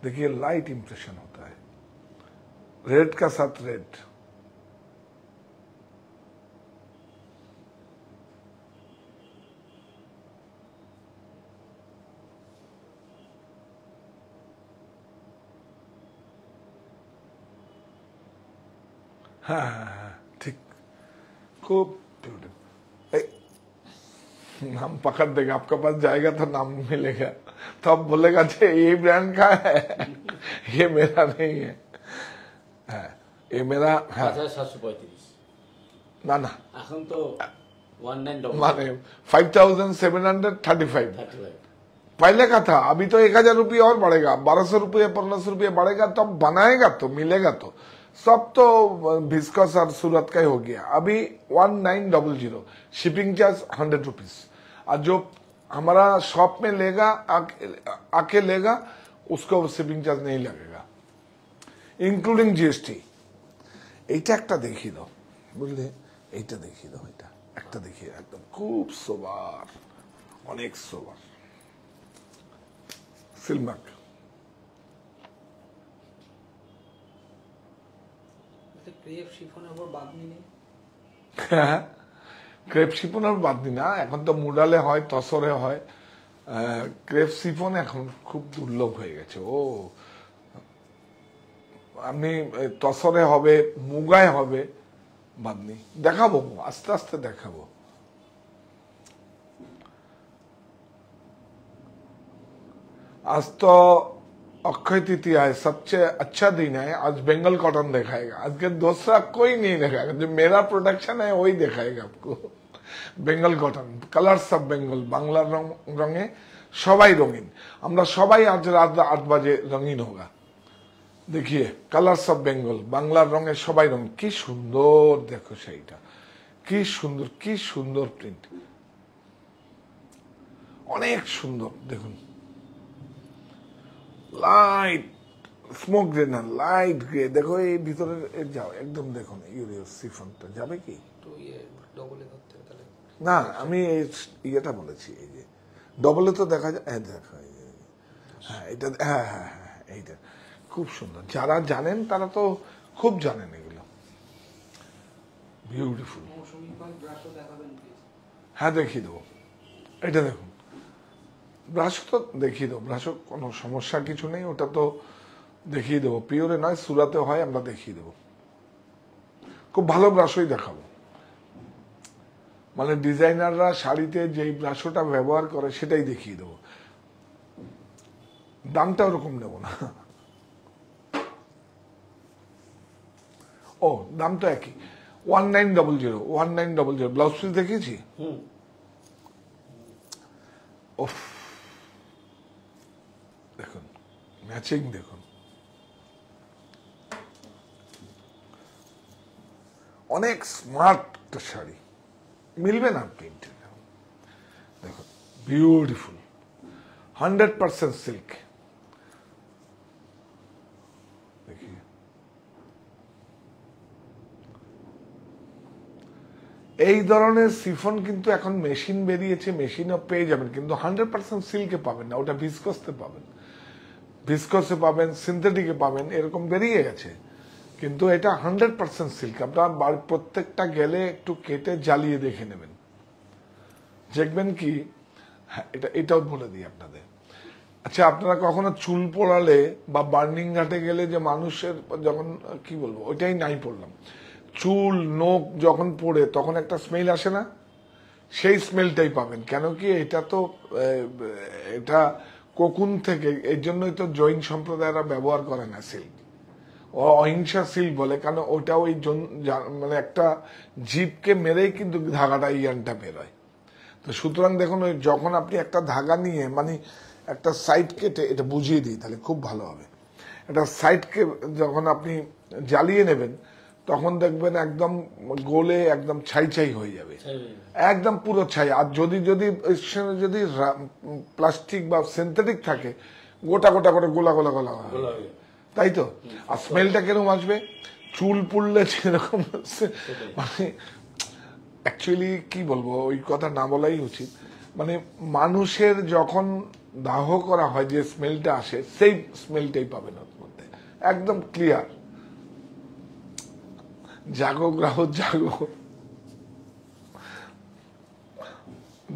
A: देखिए लाइट इंप्रेशन होता है रेड का साथ रेड हाँ ठीक खूब ब्यूटीफुल नाम पकड़ देगा आपके पास जाएगा तो नाम मिलेगा तो आप बोलेगा जे ये ब्रांड का है ये मेरा नहीं है ये मेरा
B: 5735
A: ना ना
B: এখন তো 1900
A: माने 5735
B: 35
A: पहले का था अभी तो 1000 रुपये और बढ़ेगा 1200 रुपये 1500 रुपये बढ़ेगा तो बनाएगा तो मिलेगा तो सब तो विस्कस और सूरत का ही हो गया अभी 1900 शिपिंग चार्ज 100 रुपीज और जो हमारा शॉप में लेगा आके लेगा उसको शिपिंग चार्ज नहीं लगेगा इंक्लूडिंग जीएसटी এইটা একটা দেখিয়ে দাও বুঝলে এইটা দেখিয়ে দাও এটা একটা দেখিয়ে একদম খুব সোবার অনেক সোবার সিলমার্ক
C: ক্রেপ শিফনের উপর বাঁধনি নেই
A: ক্রেপ শিফনের বাদ দিই না এখন তো মুডালে হয় তসরে হয় ক্রেপ শিফন এখন খুব দুর্লভ হয়ে গেছে ও আপনি তসরে হবে মুগায় হবে বাদনি দেখাবো আস্তে আস্তে দেখাবো आज तो अक्षय तृतीया है सबसे अच्छा दिन है आज बंगाल कॉटन दिखाएगा आज के दूसरा कोई नहीं दिखाएगा जो मेरा प्रोडक्शन है वही दिखाएगा आपको Bengal cotton colours of Bengal Bangla रंगे सबाई रंगीन আমরা সবাই আজ রাত 8 বাজে রঙিন होगा देखिए कलर्स ऑफ बेंगल বাংলার রঙে সবাই রঙ কি সুন্দর দেখো সেইটা কি সুন্দর প্রিন্ট অনেক সুন্দর দেখুন লাইট স্মোক গ্রে না, লাইট গ্রে। দেখো এই ভিতরে যাও একদম, দেখুন ইউরিও সিফনটা যাবে কি?
C: একটু ডবলে ধরতে হবে তাহলে।
A: না, আমি এই ইয়েটা বলেছি, এই যে ডবলে তো দেখা যায়, হ্যাঁ দেখো এই যে, হ্যাঁ এটা, হ্যাঁ হ্যাঁ হ্যাঁ এইটা খুব সুন্দর। যারা জানেন তারা তো খুব জানেন এগুলো, বিউটিফুল।
C: মৌসুমী ফল ব্রাশও দেখাবেন প্লিজ।
A: হ্যাঁ দেখিয়ে দেবো, এটা দেখুন ব্রাশ তো দেখিয়ে দেবো, ব্রাশও কোনো সমস্যা কিছু নেই, ওটা তো দেখিয়ে দেবো। পিওরে নয়, সুরাতে হয়, আমরা দেখিয়ে দেবো, খুব ভালো ব্রাশই দেখাবো। মানে ডিজাইনাররা শাড়িতে যেই ব্রাশটা ব্যবহার করে সেটাই দেখিয়ে দেবো, দামটা ওরকম নেব না। ও দামটা একই, 1900, 1900। ব্লাউজ পিস দেখিয়েছি, ওফ দেখুন ম্যাচিং, দেখুন অনেক স্মার্ট একটা শাড়ি, মিলবে না প্রিন্টে। দেখুন বিউটিফুল, 100% সিল্ক। দেখি এই ধরনের সিফন কিন্তু এখন মেশিন বেরিয়েছে, মেশিনও পেয়ে যাবেন, কিন্তু 100% সিল্কে পাবেন না, ওটা ভিসকসে পাবেন, ভিসকসে পাবেন, সিনথেটিকে পাবেন, এরকম বেরিয়ে গেছে। কিন্তু এটা 100% সিল্ক। আপনার প্রত্যেকটা গেলে একটু কেটে জ্বালিয়ে দেখে নেবেন, দেখবেন কি। হ্যাঁ এটাও বলে দিই আপনাদের। আচ্ছা, আপনারা কখনো চুল পোড়ালে বা বার্নিং ঘাটে গেলে যে মানুষের যখন কি বলবো, ওইটাই নাই পড়লাম, চুল নোখ যখন পড়ে তখন একটা স্মেল আসে না, সেই স্মেলটাই পাবেন। কেন কি, এটা তো এটা কোকুন থেকে, এর জন্যই তো জৈন সম্প্রদায়রা ব্যবহার করে না সিল্ক, অহিংসা সিল্ক বলে, কারণ ওটা ওই মানে একটা জীবকে মেরেই কিন্তু ধাগাটা ইয়ানটা বেরোয়। তো সুতরাং দেখুন, ওই যখন আপনি একটা ধাগা নিয়ে, মানে একটা সাইড কেটে, এটা বুঝিয়ে দিই তাহলে খুব ভালো হবে, একটা সাইডকে যখন আপনি জ্বালিয়ে নেবেন তখন দেখবেন একদম গোলে একদম ছাই ছাই হয়ে যাবে, একদম পুরো ছাই। আর যদি যদি যদি প্লাস্টিক বা সিনথেটিক থাকে, গোটা গোটা করে গোলা গোলা গোলা হবে, তাই তো। আর স্মেলটা কেরকম আসবে, চুল পুড়লে যেরকম, মানে অ্যাকচুয়ালি কি বলবো, ওই কথা না বলাই উচিত। মানে মানুষের যখন দাহ করা হয় যে স্মেলটা আসে, সেই স্মেলটাই পাবেন ওর মধ্যে, একদম ক্লিয়ার। জাগো গ্রাহক জাগো।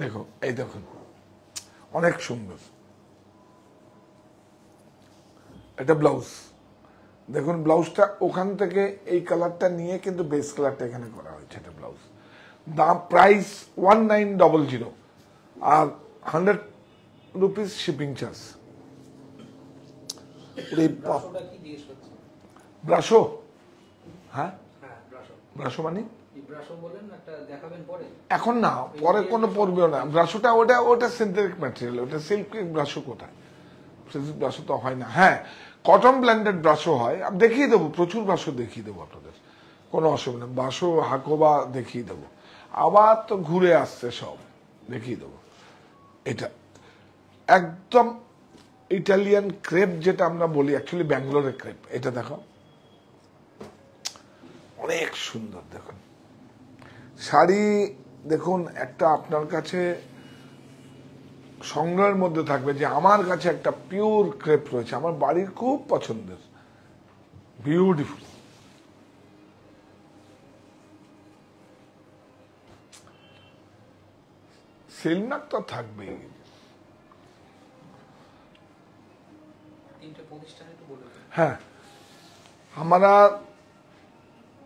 A: দেখো এই দেখুন, অনেক সুন্দর এটা ব্লাউজ। দেখুন ব্লাউজটা ওখান থেকে এই কালারটা নিয়ে কিন্তু বেস কালারটা এখানে করা হয়েছে, এটা ব্লাউজ। দাম প্রাইস 1900, আর 100 রুপিস শিপিং চার্জ।
C: ব্রাশোটা কি দিয়ে করছে?
A: ব্রাশো, হ্যাঁ
C: হ্যাঁ ব্রাশো।
A: ব্রাশো মানে
C: এই ব্রাশো বলেন একটা দেখাবেন পরে?
A: এখন না, পরে কোনো পড়বেও না। ব্রাশোটা ওটা ওটা সিনথেটিক ম্যাটেরিয়াল, ওটা সিল্ক ব্রাশো কোথায়, সিল্ক ব্রাশো তো হয় না। হ্যাঁ কটন ব্ল্যান্ডেড ব্রাশও হয়, আমি দেখিয়ে দেবো, প্রচুর ব্রাশও দেখিয়ে দেবো আপনাদের, কোনো অসুবিধা নেই। ব্রাশো হাকোবা দেখিয়ে দেবো, আবার তো ঘুরে আসছে সব, দেখিয়ে দেবো। এটা একদম ইটালিয়ান ক্রেপ, যেটা আমরা বলি অ্যাকচুয়ালি ব্যাঙ্গালোরের ক্রেপ। এটা দেখো অনেক সুন্দর, দেখুন শাড়ি। দেখুন একটা আপনার কাছে সংগ্রহের মধ্যে থাকবে যে আমার কাছে একটা পিওর ক্রেপ রয়েছে, আমার বাড়ির খুব পছন্দের, বিউটিফুল। সিলমার্ক তো থাকবেই।
C: তিনটে প্রতিষ্ঠান একটু বলে দেন।
A: हाँ हमारा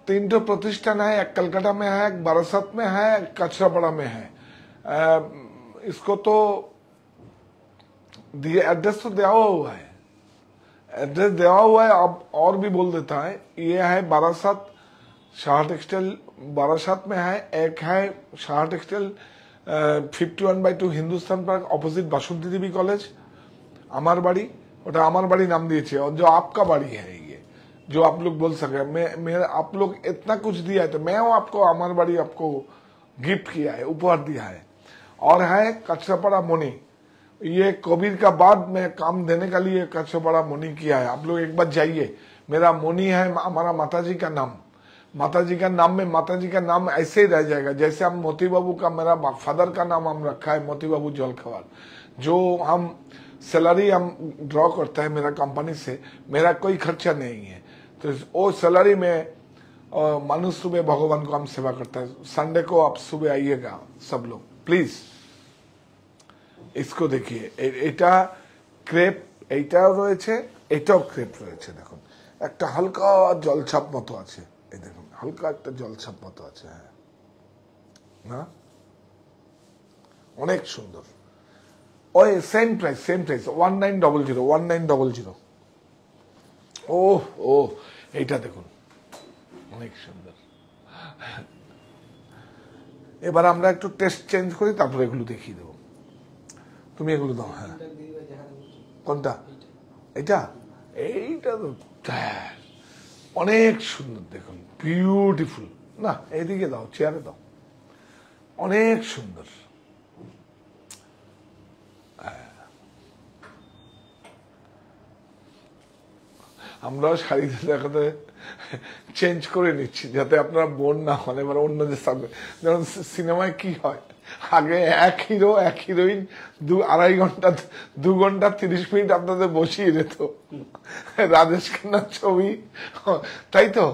A: 3 प्रतिष्ठान है, एक कलकत्ता में है, एक बारासात में है, एक कचरापाड़ा में है। इसको तो दिए, एड्रेस तो दिया हुआ है, एड्रेस दिया हुआ है। अब और भी बोल देता है, ये है बारासात शाह टेक्सटाइल बारासात में है, एक है Shah textile 51/2 Hindustan park opposite Basanti Devi college. अमर बाड़ी, ওটা আমার বাড়ি नाम दिए, और जो आपका बाड़ी है ये, जो आप लोग बोल सके, मैं आप लोग इतना कुछ दिया है तो मैं आपको अमर बाड़ी आपको गिफ्ट किया है, उपहार दिया है। और है कचरापाड़ा मोनी, ये कबीर का बाद में काम देने का लिए कैसे बड़ा मुनि किया है। आप लोग एक बार जाइए, मेरा मुनि है हमारा माताजी का नाम। माताजी का नाम में माताजी का नाम ऐसे ही रह जाएगा, जैसे हम मोती बाबू का, मेरा फादर का नाम हम रखा है मोती बाबू जलखवार। जो हम सैलरी हम ड्रॉ करता है मेरा कंपनी से, मेरा कोई खर्चा नहीं है। तो वो सैलरी में मानुष सुबह भगवान को हम सेवा करता है। संडे को आप सुबह आइएगा सब लोग प्लीज। इसको देखिए, এটা ক্রেপ, এইটাও রয়েছে, এটাও ক্রেপ রয়েছে। দেখুন একটা হালকা জলছাপ মতো আছে, এই দেখুন হালকা একটা জলছাপ মতো আছে। হ্যাঁ না, অনেক সুন্দর। ওই সেম প্রাইস 1900, 1900। ও ও এইটা দেখুন অনেক সুন্দর। এবার আমরা একটু টেস্ট চেঞ্জ করি, তারপরে এগুলো দেখিয়ে দেবো। তুমি এগুলো দাও। হ্যাঁ কোনটা? এটা এইটা তো অনেক সুন্দর, দেখুন বিউটিফুল। না এইদিকে দাও, চেয়ারে দাও, অনেক সুন্দর। আমরাও শাড়িতে দেখাতে চেঞ্জ করে নিচ্ছি যাতে আপনারা বোর না হন। এবার অন্য যে সাবজেক্ট, যেমন সিনেমায় কি হয়, আগে এক হিরো এক হিরোইন 2 ঘন্টা 30 মিনিট আপনাদের বসিয়ে যেত রাজেশ খান্নার ছবি, তাই তো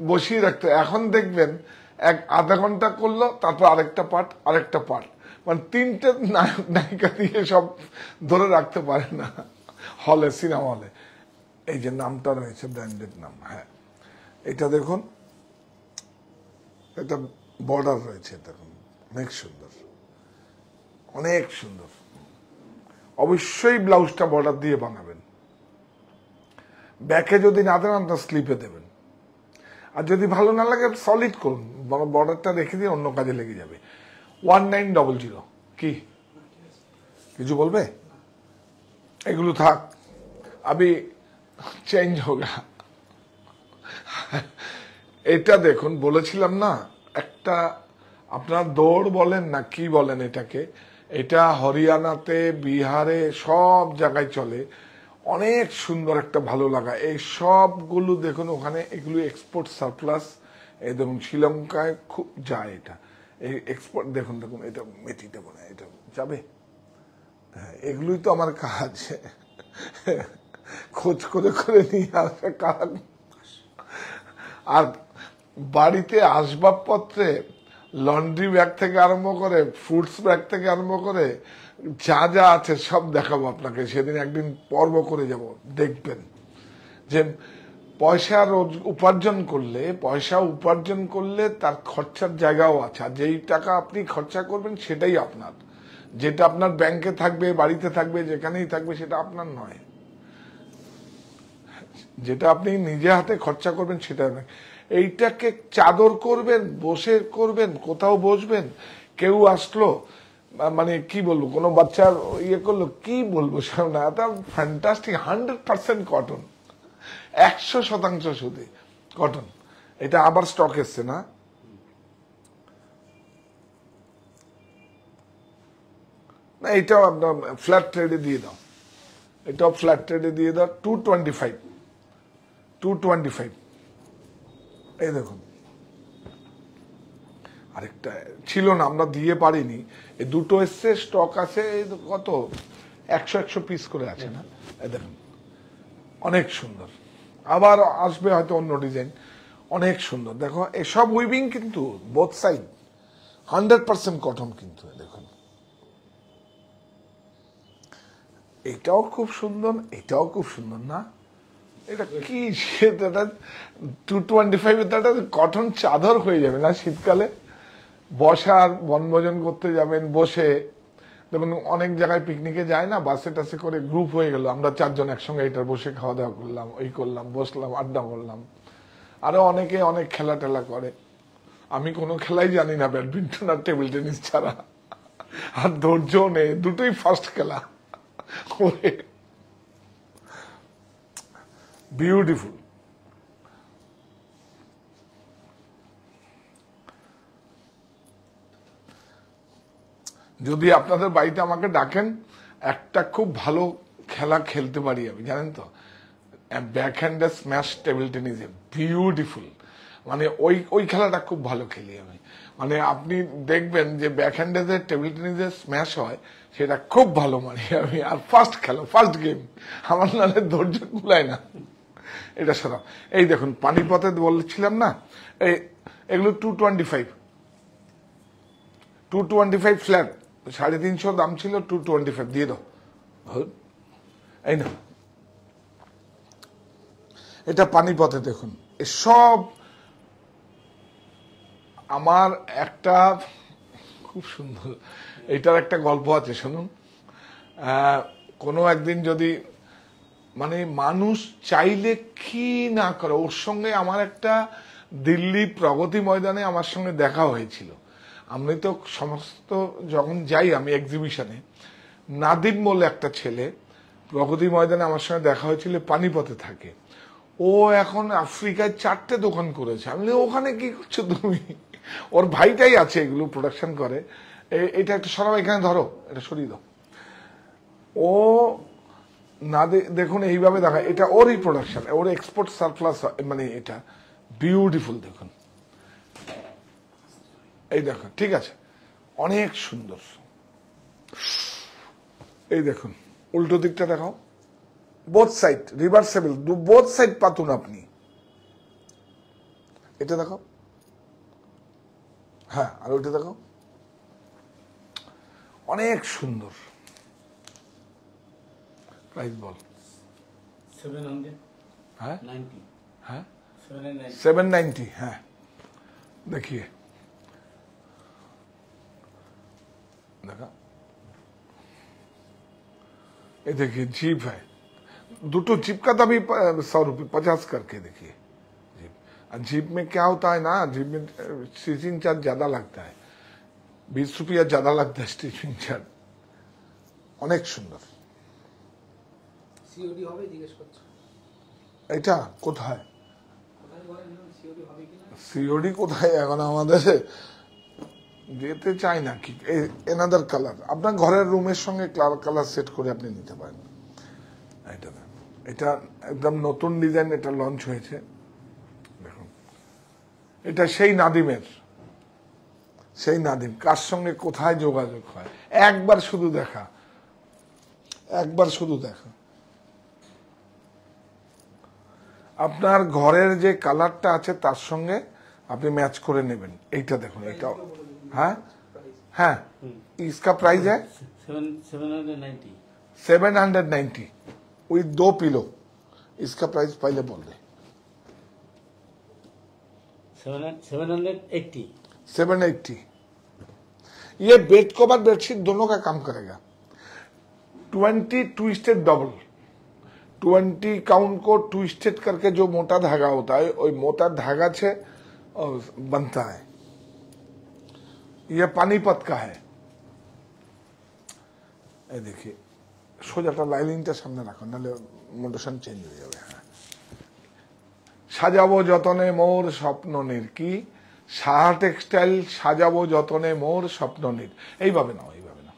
A: বসিয়ে রাখতো। এখন দেখবেন আধা ঘন্টা করলো, তারপর আরেকটা পার্ট, মানে 3টে নায়ক নায়িকা দিয়ে সব ধরে রাখতে পারে না হলে, সিনেমা হলে। এই যে নামটা রয়েছে ব্র্যান্ডেড নাম। হ্যাঁ এটা দেখুন, এটা বর্ডার রয়েছে, দেখুন অনেক সুন্দর, অনেক সুন্দর। অবশ্যই ব্লাউজটা বর্ডার দিয়ে বানাবেন। ব্যাকে যদি না দেন আপনার স্লিপে দেবেন। আর যদি ভালো না লাগে সলিড করুন, বর্ডারটা রেখে দিয়ে অন্য কাজে লেগে যাবে। 1900 কি কিছু বলবে? এগুলো থাক, আমি চেঞ্জ হোগা। এটা দেখুন, বলেছিলাম না একটা, আপনার দৌড় বলেন না কি বলেন এটাকে, এটা হরিয়ানাতে বিহারে সব জায়গায় চলে। অনেক সুন্দর একটা ভালো লাগা। এই সবগুলো দেখুন ওখানে, এগুলো এক্সপোর্ট সারপ্লাস। এই দেখুন শ্রীলঙ্কায় খুব যায় এটা, এই এক্সপোর্ট। দেখুন দেখুন এটা মেটিতে বলে, এটা যাবে। হ্যাঁ এগুলোই তো আমার কাজ, খোঁজ করে করে নিয়ে আসা কাজ। আর বাড়িতে আসবাবপত্রে লন্ড্রি ব্যাগ থেকে আরম্ভ করে, ফ্রুটস ব্যাগ থেকে আরম্ভ করে যা যা আছে সব দেখাবো আপনাকে। সেদিন একদিন পর্ব করে যাব, দেখবেন যে পয়সা উপার্জন করলে তার খরচার জায়গাও আছে। আর যেই টাকা আপনি খরচা করবেন সেটাই আপনার। যেটা আপনার ব্যাংকে থাকবে, বাড়িতে থাকবে, যেখানেই থাকবে সেটা আপনার নয়। যেটা আপনি নিজে হাতে খরচা করবেন সেটা নয়। এইটাকে চাদর করবেন, বসে করবেন, কোথাও বসবেন, কেউ আসলো, মানে কি বলবো, কোনো বাচ্চার ইয়ে করলো, কি বলবো না, এটা ফ্যান্টাস্টিক। 100% কটন, 100% সুতি কটন। এটা আবার স্টক এসছে না? না এটাও আপনার ফ্ল্যাট ট্রেডে দিয়ে দাও, এটাও ফ্ল্যাট ট্রেডে দিয়ে দাও। 225। এই দেখুন আরেকটা ছিল না, আমরা দিয়ে পারিনি। এই দুটো এসছে, স্টক আছে। কত 100 পিস করে আছে না? এই দেখুন অনেক সুন্দর। আবার আসবে হয়তো অন্য ডিজাইন, অনেক সুন্দর। দেখো এসব উইভিং কিন্তু বোথ সাইড 100% কটন কিন্তু। দেখুন এটাও খুব সুন্দর, এটাও খুব সুন্দর না? এটা কি 225 কটন চাদর হয়ে যাবে না শীতকালে? বসার বনভোজন করতে যাবেন, বসে দেখুন অনেক জায়গায় পিকনিকে যায় না, বাসে টাসে করে গ্রুপ হয়ে গেল, আমরা 4 জন একসঙ্গে এটা বসে খাওয়া দাওয়া করলাম, ওই করলাম, বসলাম, আড্ডা করলাম। আরো অনেকে অনেক খেলা টেলা করে। আমি কোনো খেলাই জানি না ব্যাডমিন্টন আর টেবিল টেনিস ছাড়া, আর ধৈর্য নেই, দুটোই ফার্স্ট খেলা। বিউটিফুল। যদি আপনাদের বাড়িতে আমাকে ডাকেন, একটা খুব ভালো খেলা খেলতে পারি আমি, জানেন তো, ব্যাক হ্যান্ডে স্ম্যাশ টেবিল টেনিসে বিউটিফুল। মানে ওই ওই খেলাটা খুব ভালো খেলি আমি। মানে আপনি দেখবেন যে ব্যাক হ্যান্ডে যে টেবিল টেনিসে স্ম্যাশ হয় সেটা খুব ভালো মানি আমি। আর ফার্স্ট খেলো, ফার্স্ট গেম, আমার নাহলে ধৈর্য কুলায় না। এটা সারা এই দেখুন পানিপথে বলছিলাম না, এগুলো 225 ফ্ল্যাট, 350 দাম ছিল, 225 দিয়ে দাও। এই না, এটা পানিপথে দেখুন সব। আমার একটা খুব সুন্দর এটার একটা গল্প আছে, শুনুন। কোনো একদিন যদি মানে মানুষ চাইলে কি না করে, ওর সঙ্গে আমার একটা দিল্লি প্রগতি ময়দানে আমার সঙ্গে দেখা হয়েছিল। আমি তো সমস্ত যখন যাই আমি এক্সিবিশনে, নাদিম বলে একটা ছেলে প্রগতি ময়দানে আমার সঙ্গে দেখা হয়েছিল, পানিপথে থাকে। ও এখন আফ্রিকায় 4টে দোকান করেছে। আমি ওখানে কি করছো তুমি? ওর ভাইটাই আছে এগুলো প্রোডাকশন করে। এটা একটা সরাও, এখানে ধরো, এটা সরিয়ে দাও। ও না দেখুন এইভাবে দেখা, এটা ওরই প্রোডাকশন, ওর এক্সপোর্ট সারপ্লাস, মানে এটা বিউটিফুল দেখুন। এই দেখুন, ঠিক আছে, অনেক সুন্দর। এই দেখুন উল্টো দিকটা দেখাও, both side reversible, both side Patun আপনি। এটা দেখো, হ্যাঁ, আর ওইটা দেখো, অনেক সুন্দর। প্রাইস বল।
B: 790।
A: হ্যাঁ
B: 90।
A: হ্যাঁ
B: 790।
A: 790। হ্যাঁ देखिए, देखा, ये देखिए जीप है, दुटो जीप का तभी 100 रुपये 50 करके। देखिए जीप, और जीप में क्या होता है ना, जीप में स्टिचिंग चार्ज ज्यादा लगता है, 20 रुपया ज्यादा लगता है स्टिचिंग चार्ज। অনেক সুন্দর।
C: সিওডি হবে জিজ্ঞেস করছে।
A: এটা কোথায়
C: কোথায় বলেন, সিওডি হবে কিনা?
A: সিওডি কোথায়, এখন আমাদের যেতে চাই না। কি এনাদার কালার, আপনার ঘরের রুমের সঙ্গে কালার সেট করে আপনি নিতে পারেন। এটা এটা একদম নতুন ডিজাইন, এটা লঞ্চ হয়েছে দেখুন। এটা সেই নাদিমের, সেই নাদিম, কার সঙ্গে কোথায় যোগাযোগ হয়, একবার শুধু দেখা, একবার শুধু দেখা। আপনার ঘরের যে কালারটা আছে তার সঙ্গে আপনি ম্যাচ করে নেবেন। এইটা দেখুন, এটা हाँ हाँ इसका प्राइस है
B: 790।
A: 790 विद 2 पिलो। इसका प्राइस पहले बोल दे।
B: 780।
A: 780। ये बेड कवर बेडशीट दोनों का काम करेगा। 20 ट्विस्टेड डबल, 20 काउंट को ट्विस्टेड करके जो मोटा धागा होता है, वो मोटा धागा से बनता है। ये पानीपत का है। ये देखिए, সোজাটা লাইনিংটা সামনে রাখুন, নাহলে মোটেশন চেঞ্জ হয়ে যাবে। হ্যাঁ, সাজাবো যতনে মোর স্বপ্ননীর, কি সাহা টেক্সটাইল, সাজাবো যতনে মোর স্বপ্ননীর। এইভাবে নাও, এইভাবে নাও,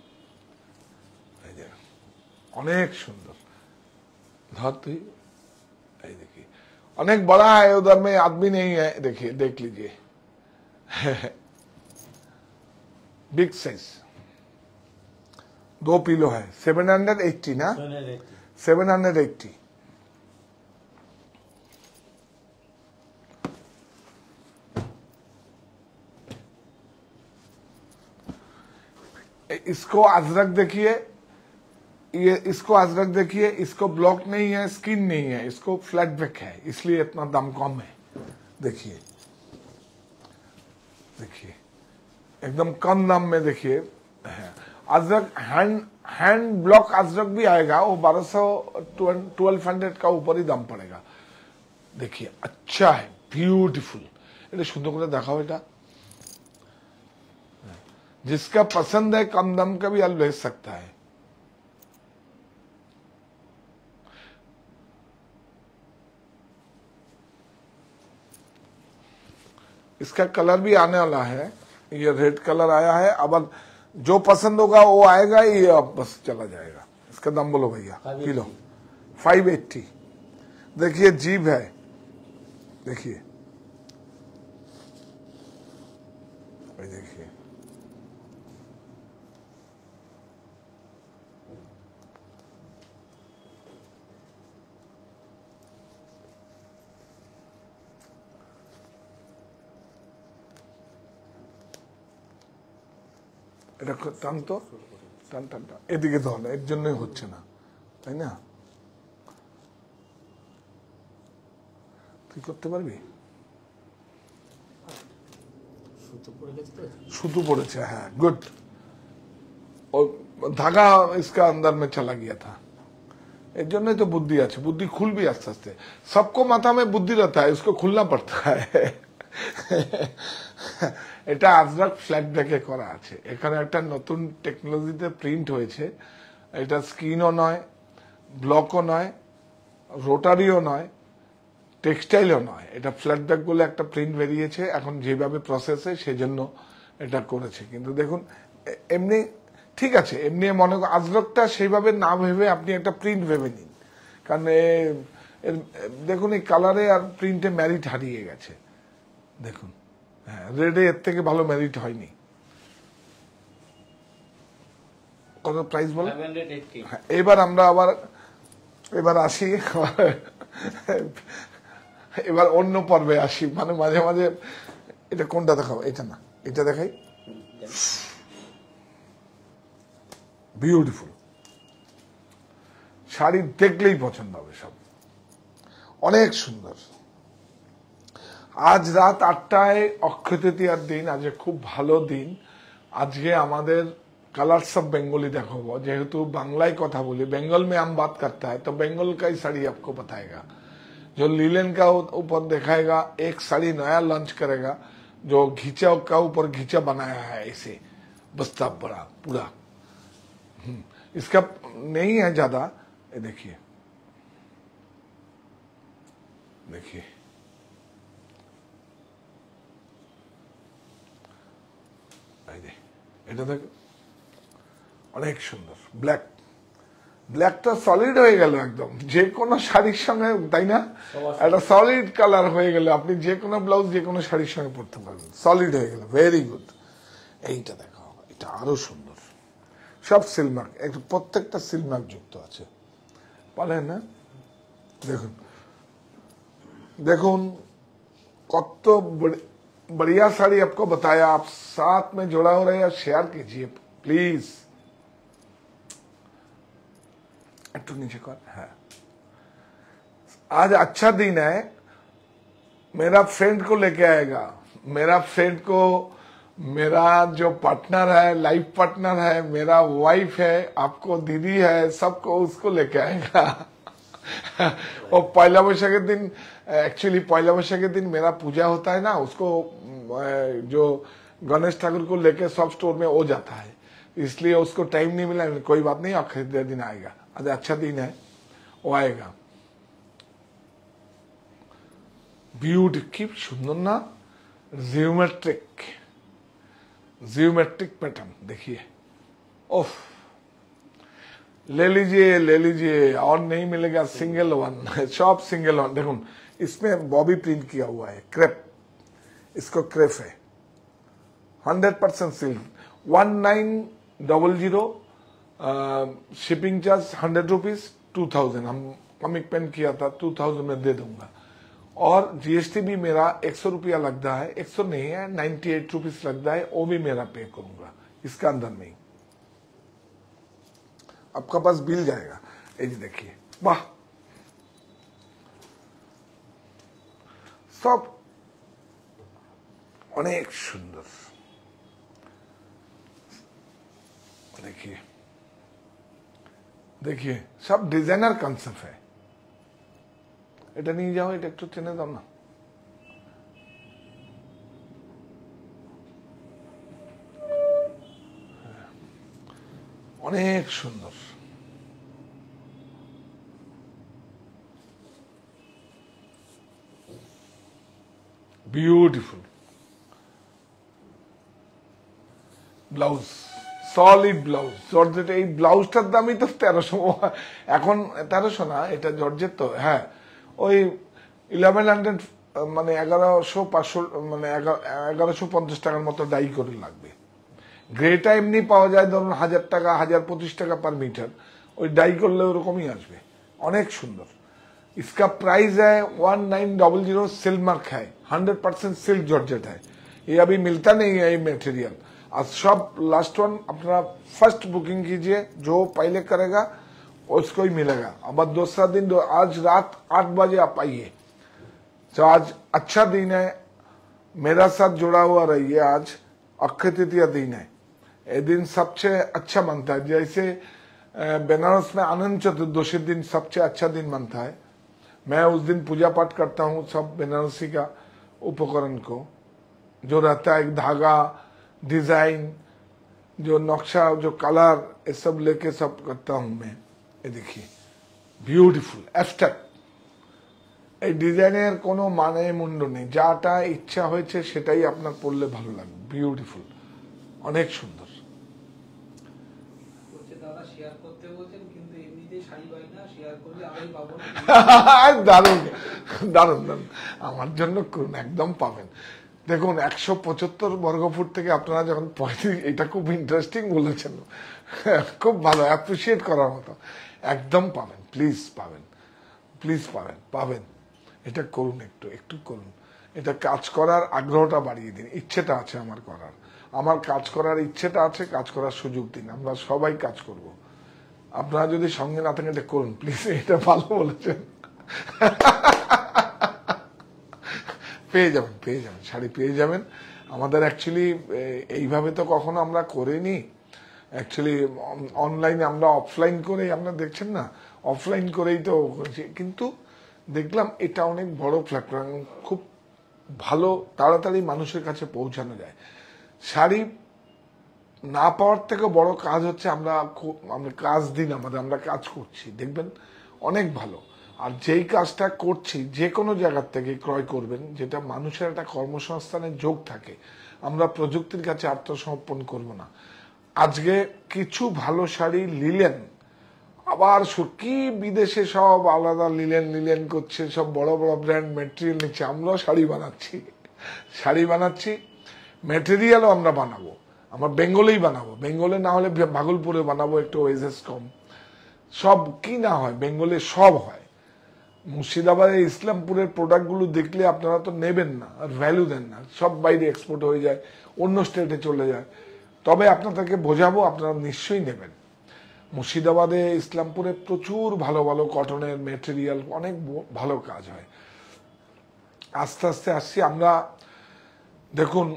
A: এই যে অনেক সুন্দর। ধর তুই, এই দেখি অনেক বড়া है, उधर में आदमी नहीं है, देखिए देख लीजिए। बिग साइज, 2 पिलो है, 780 ना, 780। इसको अजरक देखिए, ये इसको अजरक देखिए, इसको ब्लॉक नहीं है, स्किन नहीं है, इसको फ्लैट बैक है, इसलिए इतना दाम कम है। देखिए देखिए एकदम कम दाम में। देखिए अजरक हैंड ब्लॉक अजरक भी आएगा, वो 1200 का ऊपर ही दाम पड़ेगा। देखिए अच्छा है, ब्यूटीफुल। এটা সুন্দর করে দেখাও। এটা जिसका पसंद है कम दाम का भी आप ले सकता है। इसका कलर भी आने वाला है, ये रेड कलर आया है। अब जो पसंद होगा वो आएगा, ये अब बस चला जाएगा। इसका दाम बोलो भैया
B: 580
A: किलो 580। देखिए जीभ है, देखिए देखिए এটা টান তো, টান টান টান, এদিকে ধর, এর জন্যই হচ্ছে না, তাই না? তুই করতে পারবি?
B: সুতো পড়ে গেছে তো
A: সুতো পড়েছে, হ্যাঁ गुड। और धागा इसका अंदर में चला गया था, इस जन्य तो बुद्धि আছে, बुद्धि खुल भी आस्ते आस्ते। सबको माथा में बुद्धि रहता है, इसको खुलना पड़ता है। এটা আজরাক ফ্ল্যাট ব্যাকে করা আছে, এখানে একটা নতুন টেকনোলজিতে প্রিন্ট হয়েছে। এটা স্ক্রিনও নয়, ব্লকও নয়, রোটারিও নয়, টেক্সটাইলও নয়, এটা ফ্ল্যাট ব্যাক বলে একটা প্রিন্ট বেরিয়েছে এখন যেভাবে প্রসেসে, সেজন্য এটা করেছে। কিন্তু দেখুন এমনি ঠিক আছে, এমনি মনে আজরকটা সেইভাবে না ভেবে আপনি একটা প্রিন্ট ভেবে নিন, কারণ দেখুন এই কালারে আর প্রিন্টে ম্যারিট হারিয়ে গেছে। দেখুন হ্যাঁ, রেডে এর থেকে ভালো ম্যারিট হয়নি। কত প্রাইস বলে?
B: 580
A: হ্যাঁ, এবার আমরা আবার এবার আসি, এবার অন্য পর্বে আসি, মানে মাঝে মাঝে এটা কোনটা দেখাবো, এটা না এটা দেখাই। বিউটিফুল শাড়ি, দেখলেই পছন্দ হবে সব, অনেক সুন্দর। আজ রাত 8টায় অক্ষয় তৃতীয়ার দিন, আজকে খুব ভালো দিন। আজকে আমাদের कलर्स ऑफ बेंगोली देखो, जेहेतु बांग्लाई कथा बोली, बेंगल में हम बात करता है तो बेंगल का ही साड़ी आपको बताएगा। जो लीलन का ऊपर दिखाएगा, एक साड़ी नया लॉन्च करेगा जो घिचा का ऊपर घिचा बनाया है, ऐसे बस्ता बड़ा पूरा। इसका नहीं है ज्यादा, ये देखिए देखिए এটা দেখ, অনেক সুন্দর। ব্ল্যাক, ব্ল্যাকটা সলিড হয়ে গেল একদম, যে কোনো শাড়ির সঙ্গে, তাই না? একটা সলিড কালার হয়ে গেল, আপনি যে কোনো ব্লাউজ যে কোনো শাড়ির সঙ্গে পরতে পারবেন, সলিড হয়ে গেল, ভেরি গুড। এইটা দেখো, এটা আরো সুন্দর, সব সিলমার্ক, একটু প্রত্যেকটা সিলমার্ক যুক্ত আছে, বলেন না? দেখুন দেখুন কত बढ़िया साड़ी आपको बताया, आप साथ में जुड़ा हो रहे हैं, शेयर कीजिए प्लीज। একটু नीचे कर, है आज अच्छा दिन है, मेरा फ्रेंड को लेके आएगा, मेरा फ्रेंड को, मेरा जो पार्टनर है, लाइफ पार्टनर है, मेरा वाइफ है, आपको दीदी है, सबको उसको लेके आएगा। और पहला वैशाख के दिन, एक्चुअली पहला वैशाख के दिन मेरा पूजा होता है ना, उसको जो गणेश ठाकुर को लेके सब स्टोर में हो जाता है, इसलिए उसको टाइम नहीं मिला। कोई बात नहीं, आखिरी दिन आएगा, आज अच्छा दिन है, वो आएगा। ब्यूटी की सुंदर ना, जियोमेट्रिक, जियोमेट्रिक पैटर्न देखिए, ओफ, ले लीजिए और नहीं मिलेगा single one, shop single one. देखो इसमें बॉबी प्रिंट किया हुआ है, क्रेप, इसको क्रेप है, 100% सिल्क, 1900, शिपिंग चार्ज 100 रुपीज, 2000 हम कमिक पेन किया था, 2000 में दे दूंगा। और जीएसटी भी मेरा 100 रुपया लगता है, 100 नहीं है, 98 रुपीज लगता है, वो भी मेरा पे करूंगा इसका अंदर में ही, आपका पास बिल जाएगा। ये देखिए, वाह, सब अनेक सुंदर, देखिए देखिए सब डिजाइनर कॉन्सेप्ट है। এটা নিয়ে যাও, এটা একটু টেনে দাও না। অনেক সুন্দর, beautiful blouse, solid blouse georgette. এই ব্লাউজটার দামই তো 1300, এখন 1300 না, এটা জর্জেট তো, হ্যাঁ ওই 1100, মানে 1100-500, মানে 1150 টাকার মতো ডাই করে লাগবে। গ্রেটা এমনি পাওয়া যায় ধরুন 1000 টাকা, 1025 টাকা পার मीटर, ওই ডাই করলে ওরকমই আসবে, অনেক সুন্দর। इसका प्राइस है 1900, सिल्क मार्क है, 100% सिल्क जॉर्जेट है, ये अभी मिलता नहीं है ये मटेरियल। आज सब लास्ट वन अपना फर्स्ट बुकिंग कीजिए, जो पहले करेगा उसको ही मिलेगा। अब दूसरा दिन आज रात 8 बजे आप आइए, तो आज अच्छा दिन है, मेरा साथ जुड़ा हुआ रहिए। आज अक्षय तृतीया दिन है, ये दिन सबसे अच्छा मानता है, जैसे बनारस में अनंत चतुर्दशी दिन सबसे अच्छा दिन मानता है। मैं उस दिन पूजा पाठ करता हूँ सब बनारसी का उपकरण को, जो रहता है एक धागा, डिजाइन, जो नक्शा, जो कलर, ये सब लेके सब करता हूँ मैं। ये देखिए ब्यूटीफुल एब्स्ट्रैक्ट, এই ডিজাইনের কোনো মানে মূল্য নেই, যাটা ইচ্ছা হয়েছে সেটাই আপনার পড়লে ভালো লাগবে। বিউটিফুল, অনেক সুন্দর।
C: বলছে দাদা শেয়ার করতে বলছেন, কিন্তু এমনিতেই শাড়ি পাই না, শেয়ার করলে আরোই পাবো না।
A: দারুণ দারুণ দারুণ, আমার জন্য করুন, একদম পাবেন। দেখুন 175 বর্গফুট থেকে আপনারা যখন 35, এটা খুব ইন্টারেস্টিং বলেছেন, খুব ভালো, অ্যাপ্রিসিয়েট করার মতো, একদম পাবেন, প্লিজ পাবেন, প্লিজ পাবেন, পাবেন। এটা করুন, একটু একটু করুন, এটা কাজ করার আগ্রহটা বাড়িয়ে দিন। ইচ্ছেটা আছে আমার করার, আমার কাজ করার ইচ্ছেটা আছে, কাজ করার সুযোগ দিন, আমরা সবাই কাজ করব। আপনারা যদি সঙ্গে না থাকেন এটা করুন প্লিজ, এটা ভালো বলেছেন। পেয়ে যাবেন, পেয়ে যাবেন, শাড়ি পেয়ে যাবেন। আমাদের অ্যাকচুয়ালি এইভাবে তো কখনো আমরা করিনি, অ্যাকচুয়ালি অনলাইনে আমরা অফলাইন করেই, আপনারা দেখছেন না, অফলাইন করেই তো করেছি, কিন্তু দেখলাম এটা অনেক বড় প্ল্যাটফর্ম, খুব ভালো তাড়াতাড়ি মানুষের কাছে পৌঁছানো যায়। শাড়ি না পাওয়ার থেকে বড় কাজ হচ্ছে আমরা কাজ দিন আমাদের, আমরা কাজ করছি, দেখবেন অনেক ভালো। আর যেই কাজটা করছি যে কোনো জায়গার থেকে ক্রয় করবেন, যেটা মানুষের একটা কর্মসংস্থানের যোগ থাকে, আমরা প্রযুক্তির কাছে আত্মসমর্পণ করব না। আজকে কিছু ভালো শাড়ি লিলেন, আবার কি বিদেশে সব আলাদা লিলেন করছে, সব বড় বড় ব্র্যান্ড মেটেরিয়াল নিচ্ছে, আমরাও শাড়ি বানাচ্ছি, শাড়ি বানাচ্ছি, মেটেরিয়ালও আমরা বানাবো, আমরা বেঙ্গলেই বানাবো, বেঙ্গলে না হলে ভাগলপুরে বানাবো, একটু ওয়েজেস কম, সব কি না হয় বেঙ্গলে সব হয়। মুর্শিদাবাদের ইসলামপুরের প্রোডাক্টগুলো দেখলে আপনারা তো নেবেন না, আর ভ্যালু দেন না, সব বাইরে এক্সপোর্ট হয়ে যায়, অন্য স্টেটে চলে যায়। তবে আপনাদেরকে বোঝাবো, আপনারা নিশ্চয়ই নেবেন। মুর্শিদাবাদে ইসলামপুরে প্রচুর ভালো ভালো কটনের মেটেরিয়াল, অনেক ভালো কাজ হয়। আস্তে আস্তে আসছি আমরা। দেখুন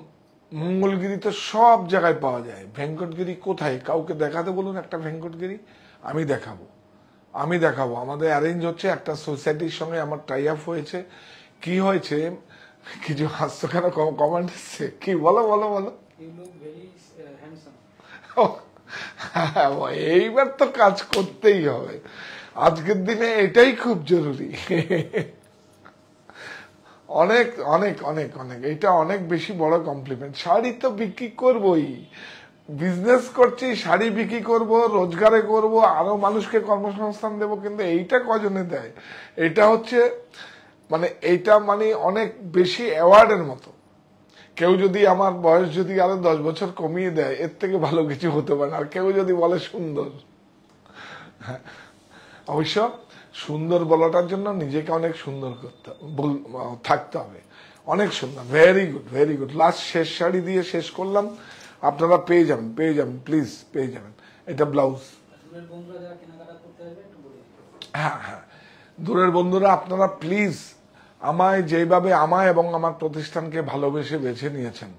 A: মঙ্গলগিরি তো সব জায়গায় পাওয়া যায়, ভেঙ্কটগিরি কোথায়? কাউকে দেখাতে বলুন একটা ভেঙ্কটগিরি, আমি দেখাবো। আমাদের অ্যারেঞ্জ হচ্ছে, একটা সোসাইটির সঙ্গে আমার টাই আপ হয়েছে। কি হয়েছে, কিছু হাস্য কেন কমেন্ট এসছে, কি বলো বলো বলো।
C: You look very handsome.
A: এইবার তো কাজ করতেই হবে, আজকের দিনে এটাই খুব জরুরি। অনেক অনেক অনেক অনেক, এটা অনেক বেশি বড় কমপ্লিমেন্ট। শাড়ি তো বিক্রি করবই, বিজনেস করছি, শাড়ি বিক্রি করব, রোজগারে করব, আরো মানুষকে কর্মসংস্থান দেব, কিন্তু এইটা কজনে দেয়? এটা হচ্ছে মানে এইটা মানে অনেক বেশি অ্যাওয়ার্ডের মতো। কেউ যদি আমার বয়স যদি আরো 10 বছর কমিয়ে দেয়, এর থেকে ভালো কিছু হতে পারে না। আর কেউ যদি বলে সুন্দর, অবশ্য সুন্দর বলাটার জন্য নিজেকে অনেক সুন্দর থাকতে হবে, অনেক সুন্দর। Very good, very good. Last শেষ শাড়ি দিয়ে শেষ করলাম, আপনারা পেয়ে যাবেন, পেয়ে যাবেন, প্লিজ পেয়ে যাবেন। এটা ব্লাউজ। হ্যাঁ হ্যাঁ, দূরের বন্ধুরা আপনারা প্লিজ আমায় যেভাবে আমায় এবং আমার প্রতিষ্ঠানকে ভালোবেসে বেছে নিয়েছেন,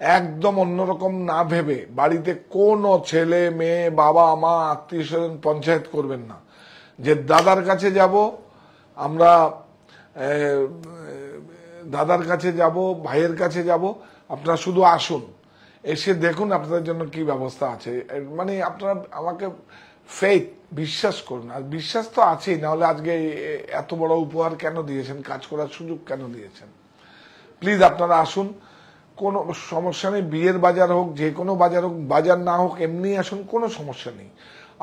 A: একদম অন্যরকম না ভেবে, বাড়িতে কোনো ছেলে মেয়ে বাবা মা আত্মীয় স্বজন পঞ্চায়েত করবেন না যে দাদার কাছে যাব, আমরা দাদার কাছে যাব, ভাইয়ের কাছে যাব। আপনারা শুধু আসুন, এসে দেখুন আপনাদের জন্য কি ব্যবস্থা আছে। মানে আপনারা আমাকে ফেথ, বিশ্বাস করুন। আর বিশ্বাস তো আছেই, নাহলে আজকে এত বড় উপহার কেন দিয়েছেন, কাজ করার সুযোগ কেন দিয়েছেন। প্লিজ আপনারা আসুন, কোনো সমস্যা নেই, বিয়ের বাজার হোক, যে কোনো বাজার হোক, বাজার না হোক এমনি আসুন, কোনো সমস্যা নেই।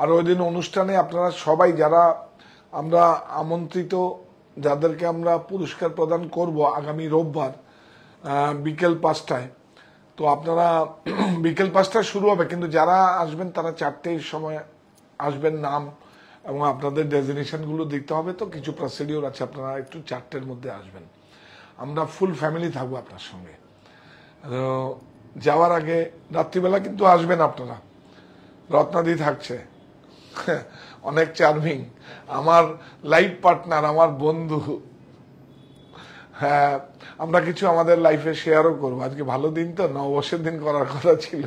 A: আর ওই দিন অনুষ্ঠানে আপনারা সবাই যারা আমরা আমন্ত্রিত, যাদেরকে আমরা পুরস্কার প্রদান করব আগামী রোববার বিকেল 5টায়, তো আপনারা বিকেল 5টায় শুরু হবে, কিন্তু যারা আসবেন তারা 4টের সময় আসবেন, নাম এবং আপনাদের ডেজিগনেশনগুলো দিতে হবে। তো কিছু প্রসিডিওর আছে, আপনারা একটু 4টের মধ্যে আসবেন। আমরা ফুল ফ্যামিলি থাকবো আপনার সঙ্গে। তো যাওয়ার আগে রাত্রিবেলা কিন্তু আসবেন আপনারা, রত্নাদি থাকছে, অনেক চার্মিং, আমার লাইফ পার্টনার, আমার বন্ধু। হ্যাঁ, আমরা কিছু আমাদের লাইফে শেয়ারও করবো। আজকে ভালো দিন, তো নববর্ষের দিন করার কথা ছিল,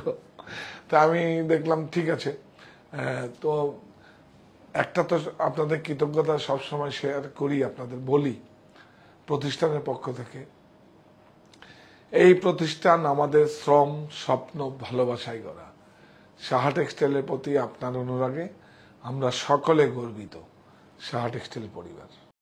A: তা আমি দেখলাম ঠিক আছে। তো একটা তো আপনাদের কৃতজ্ঞতা সবসময় শেয়ার করি, আপনাদের বলি প্রতিষ্ঠানের পক্ষ থেকে, এই প্রতিষ্ঠান আমাদের শ্রম, স্বপ্ন, ভালোবাসায় গড়া। সাহা টেক্সটাইলের প্রতি আপনার অনুরাগে আমরা সকলে গর্বিত, সাহা টেক্সটাইল পরিবার।